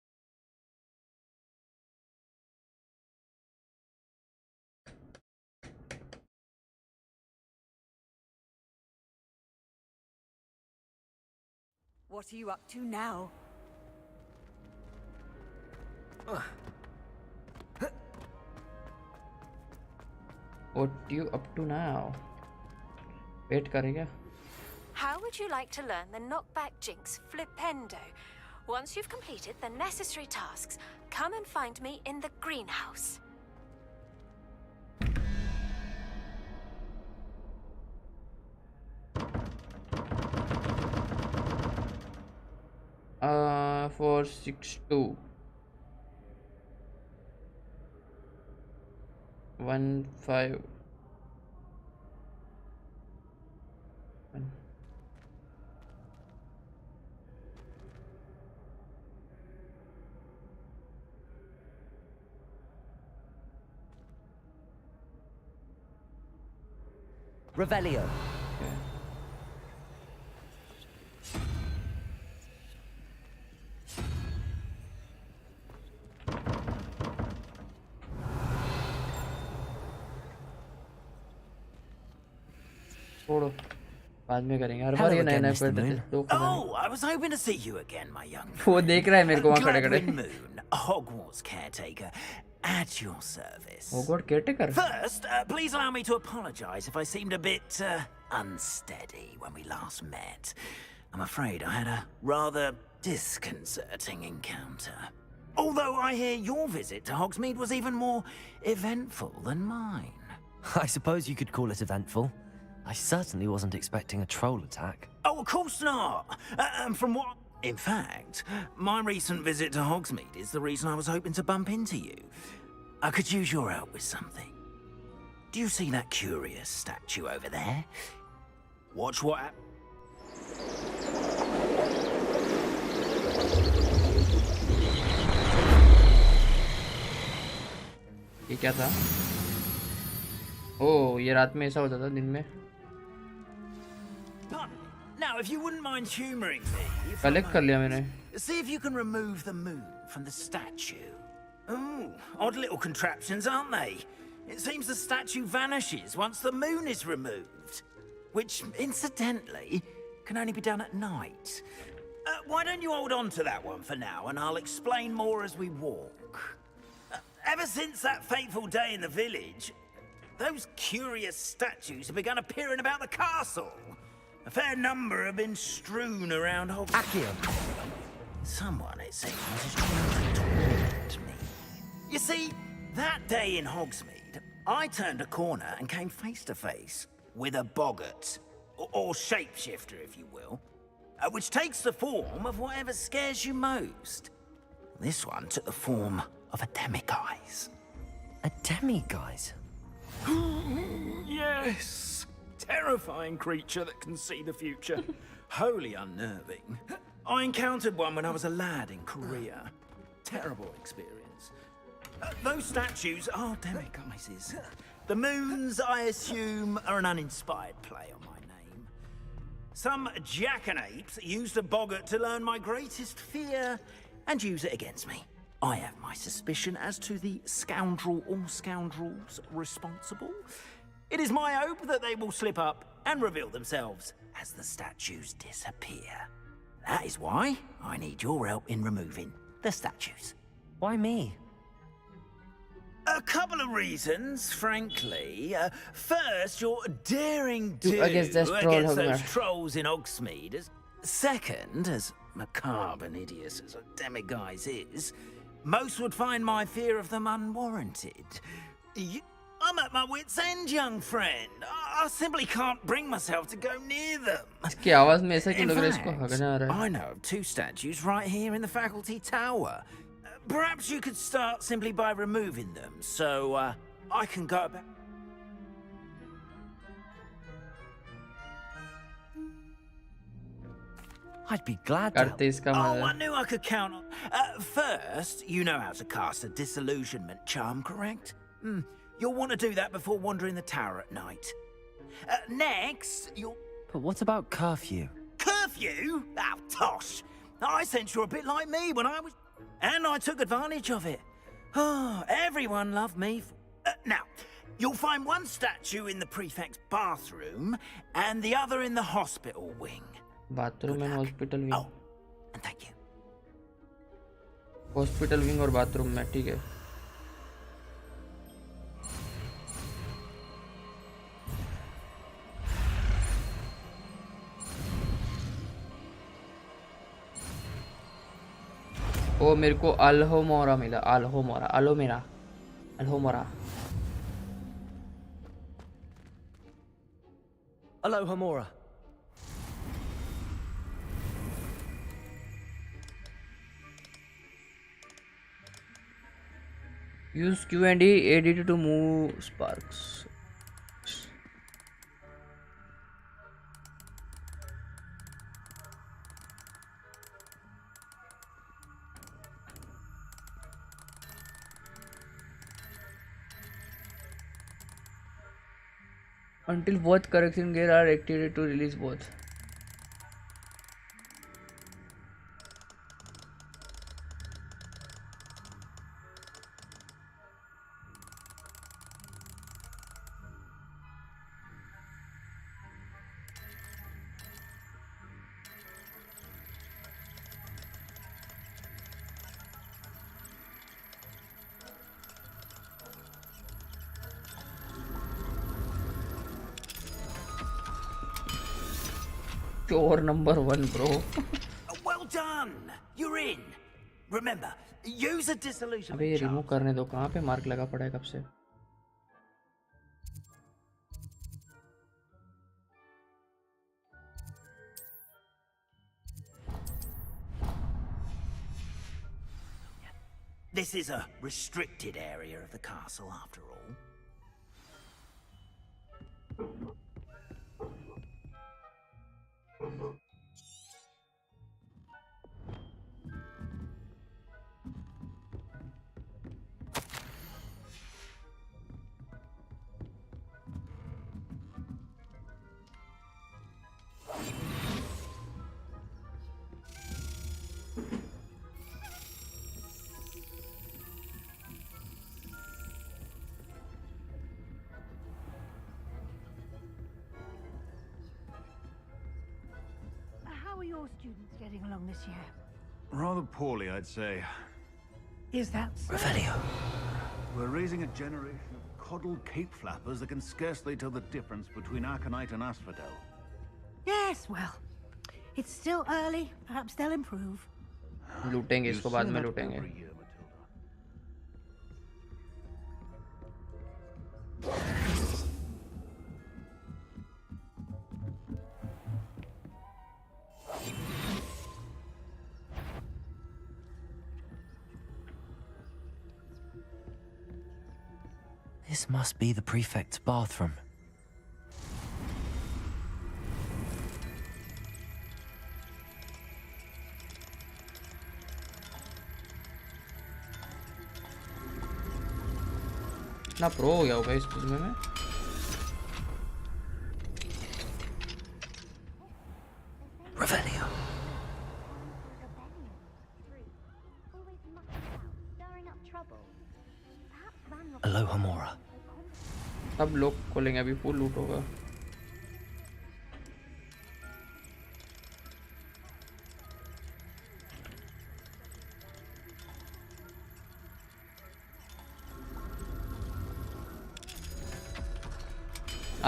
What are you up to now? What you up to now? Wait करेगा? How would you like to learn the knockback jinx flipendo? Once you've completed the necessary tasks, come and find me in the greenhouse. For 6-2 1-5 Revelio. छोड़ो बाद में करेंगे हर बार ये नए नए पेड़ देते तो Oh, I was hoping to see you again, my young वो देख रहा है मेरे को वहाँ खड़े Gladwin खड़े Moon, Hogwarts caretaker, at your service. Hogwarts caretaker? First, please allow me to apologize if I seemed a bit unsteady when we last met. I'm afraid I had a rather disconcerting encounter. Although I hear your visit to Hogsmeade was even more eventful than mine. I suppose you could call it eventful. I certainly wasn't expecting a troll attack. Oh, of course not. From what... In fact, my recent visit to Hogsmeade is the reason I was hoping to bump into you. I could use your help with something. Do you see that curious statue over there? Watch what... ये क्या था? ओह, ये रात में ऐसा होता था दिन में. Now, if you wouldn't mind humoring me, collect कर लिया मैंने. see if you can remove the moon from the statue. Oh, odd little contraptions, aren't they? It seems the statue vanishes once the moon is removed, which, incidentally, can only be done at night. Why don't you hold on to that one for now, and I'll explain more as we walk. Ever since that fateful day in the village, those curious statues have begun appearing about the castle. A fair number have been strewn around Hogsmeade. Someone, it seems, is trying to taunt me. You see, that day in Hogsmeade, I turned a corner and came face to face with a boggart, or shapeshifter, if you will, which takes the form of whatever scares you most. This one took the form of a demiguise. A demiguise? Yes! Terrifying creature that can see the future. Wholly unnerving. I encountered one when I was a lad in Korea. Terrible experience. Those statues are demiguises. The moons, I assume, are an uninspired play on my name. Some jackanapes used a boggart to learn my greatest fear and use it against me. I have my suspicion as to the scoundrel or scoundrels responsible. It is my hope that they will slip up and reveal themselves as the statues disappear. That is why I need your help in removing the statues. Why me? A couple of reasons, frankly. First, your daring do against against troll, those trolls in Hogsmeade. Second, as macabre and hideous as a demiguise is, most would find my fear of them unwarranted. I'm at my wit's end, young friend. I simply can't bring myself to go near them. इसकी आवाज में ऐसा क्यों In लग रहा है इसको fact, हगने आ रहा है? I know of two statues right here in the faculty tower. Perhaps you could start simply by removing them, so I can go back. I'd be glad to help. करते इसका Oh, I मतलब. knew I could count on. First, you know how to cast a disillusionment charm, correct? You'll want to do that before wandering the tower at night. Next, you'll... But what about curfew? Curfew? Oh, tosh! I sense you're a bit like me when I was... And I took advantage of it. Oh, everyone loved me. Now, you'll find one statue in the prefect's bathroom and the other in the hospital wing. Bathroom and hospital wing. And thank you. Hospital wing और bathroom में ठीक है. ओ मेरे को अल्होमोरा मिला. अल्होमोरा अलोमेरा अल्होमोरा. Alohomora. Use Q&A editor to move sparks. Until both correction gear are activated to release both. Chore number 1, bro. Well done! You're in. Remember, use a अबे disillusionment ये charm. Remove करने दो, कहाँ पे मार्क लगा पड़ा है कब से? This is a restricted area of the castle, after all. How are your students getting along this year? Rather poorly, I'd say. Is that so? Revelio. We're raising a generation of coddled cape flappers that can scarcely tell the difference between Aconite and Asphodel. Yes, well, it's still early. Perhaps they'll improve. लूटेंगे इसको, बाद में लूटेंगे. This must be the prefect's bathroom. ना pro हो गया होगा इस चीज में. Revelio. Alohomora. अब लोग खोलेंगे, अभी फुल लूट होगा.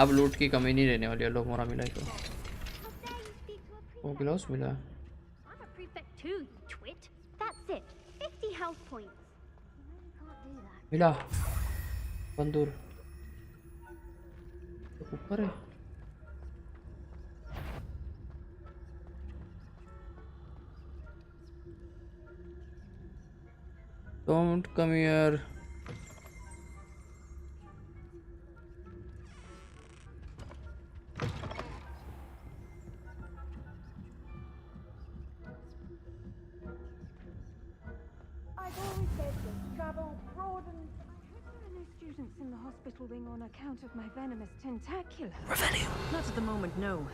अब लूट की कमी नहीं रहने वाली है. लोग मोरा मिला तो वो ग्लास मिला. I'm a prefect too, you twit. That's it. 50 health points. Can't do that. मिला बंदूर ऊपर है. Don't come here. I've always said that travel broadens. I hope there are no students in the hospital wing on account of my venomous tentacula. Not at the moment, no.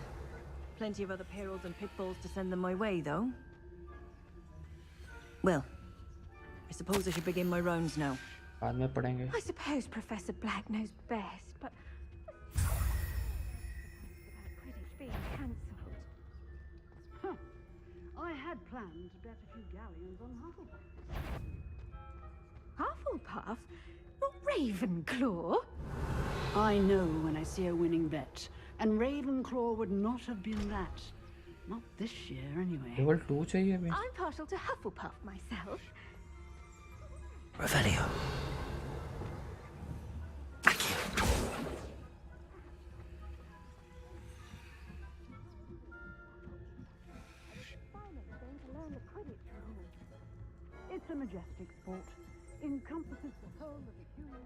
Plenty of other payrolls and pitfalls to send them my way, though. Well, I suppose I should begin my rounds now. बाद में पढ़ेंगे. I suppose Professor Black knows best, but Quidditch being cancelled. Huh. I had planned to bet a few galleons on Hufflepuff. Hufflepuff? Not Ravenclaw? I know when I see a winning bet, and Ravenclaw would not have been that. Not this year, anyway. Level 2 चाहिए अभी. I'm partial to Hufflepuff myself. Revelio. It's a majestic sport. Encompasses the whole of the human...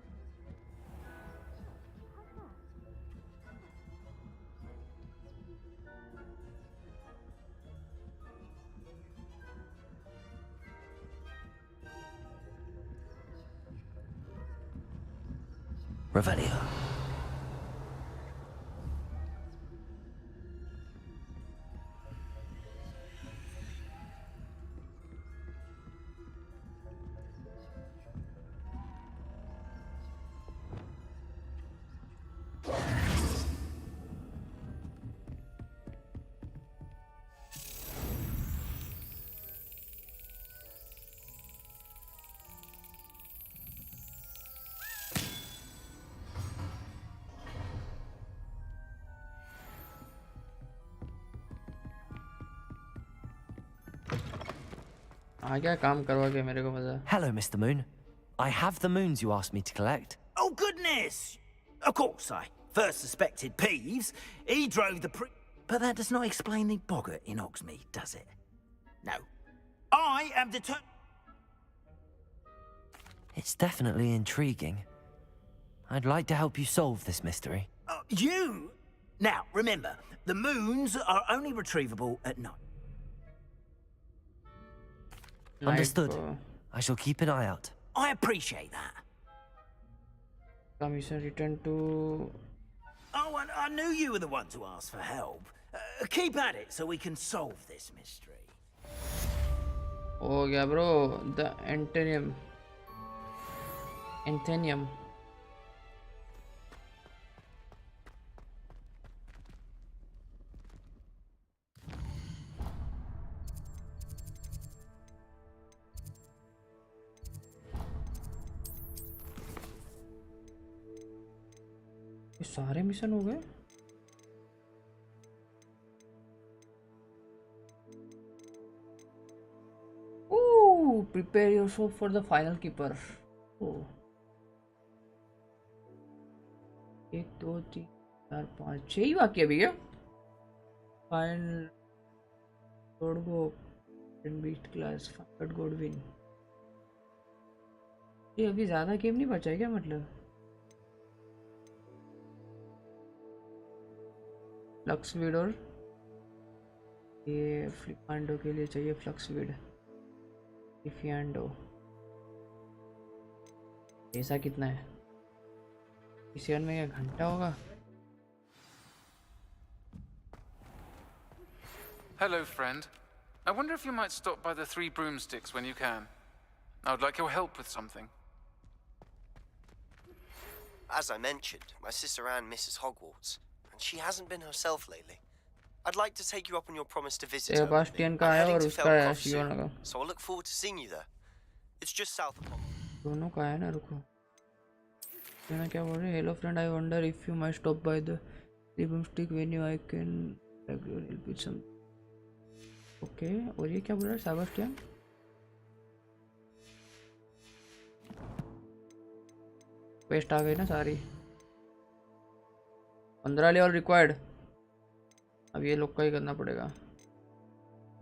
Revelio. आ गया काम करवा के मेरे को मजा. Hello, Mr. Moon. I have the moons you asked me to collect. Oh, goodness! Of course, I first suspected Peeves. He drove the But that does not explain the boggart in Hogsmeade, does it? No. I am determined. It's definitely intriguing. I'd like to help you solve this mystery. You? Now, remember, the moons are only retrievable at night. Understood. I shall keep an eye out. I appreciate that. Commission return to... Oh, and I knew you were the one to ask for help. Keep at it so we can solve this mystery. Oh yeah, bro. The Anthenium. Anthenium. ये सारे mission हो गए. Ooh, prepare yourself for the final keeper. Oh. 1 2 3 4 5 6 ही बाकी अभी क्या? Find Lord go and beat class. Find God win. ये अभी ज़्यादा गेम नहीं बचा है क्या मतलब? फ्लक्स वीड और ये फ्लिपांडो के लिए चाहिए फ्लक्स वीड. इफियांडो ऐसा कितना है? इस ईयर में क्या घंटा होगा? Hello, friend. I wonder if you might stop by the Three Broomsticks when you can. I would like your help with something. As I mentioned, my sister Anne misses Hogwarts, and she hasn't been herself lately. I'd like to take you up on your promise to visit her. Sebastian का है और उसका है शियोना का. So I'll look forward to seeing you there. It's just south of Hogwarts. दोनों का है ना. रुको, शियोना क्या बोल रहे? Hello friend, I wonder if you might stop by the broomstick venue. I can help with some. Okay, और ये क्या बोल रहा है सेबास्टियन? वेस्ट आ गई ना सारी. 15 लेवल रिक्वायर्ड. अब ये लोग का ही करना पड़ेगा.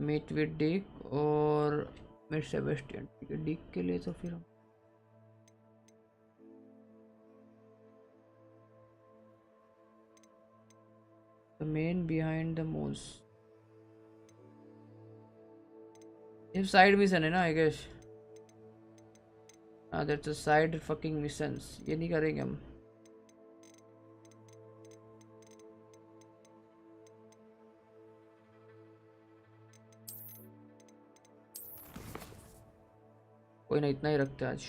मीट विद डिक और मीट सेबेस्टियन. ठीक है, डिक के लिए तो फिर हम द मेन बिहाइंड द मोस. ये साइड मिशन है ना आई गेस. हाँ, that's a side fucking missions. ये नहीं करेंगे हम. कोई ना, इतना ही रखते आज.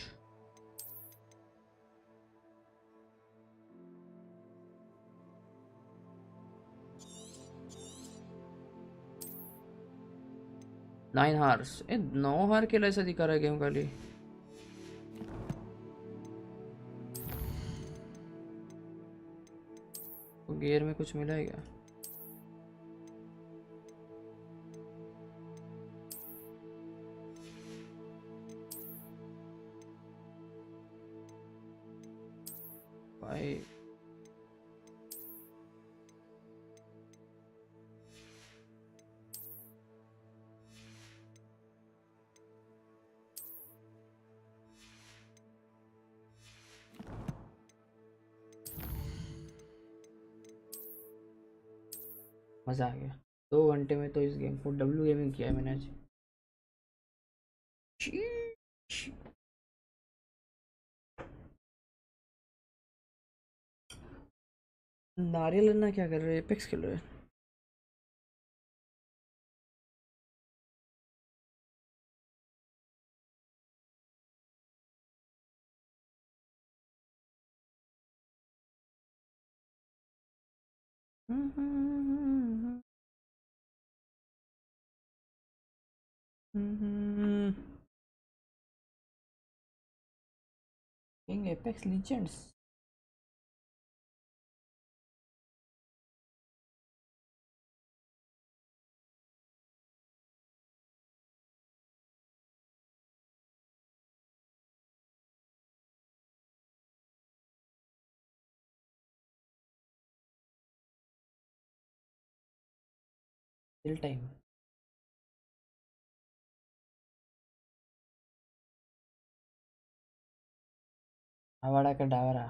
Nine horse. 9 हार के लिए ऐसा दिखा रहा है गेम खाली. तो गियर में कुछ मिला है क्या? भाई मज़ा आ गया. 2 घंटे में तो इस गेम को डब्ल्यू गेमिंग किया है मैंने आज. नारियल अन्ना क्या कर रहे हैं? एपेक्स खेल रहे हैं. King Apex Legends. Till time. Avaada का डावरा,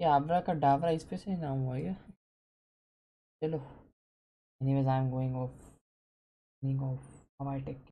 ये आबरा का डावरा इस पे से ही नाम हुआ क्या? चलो, anyways I am going off. How'd I take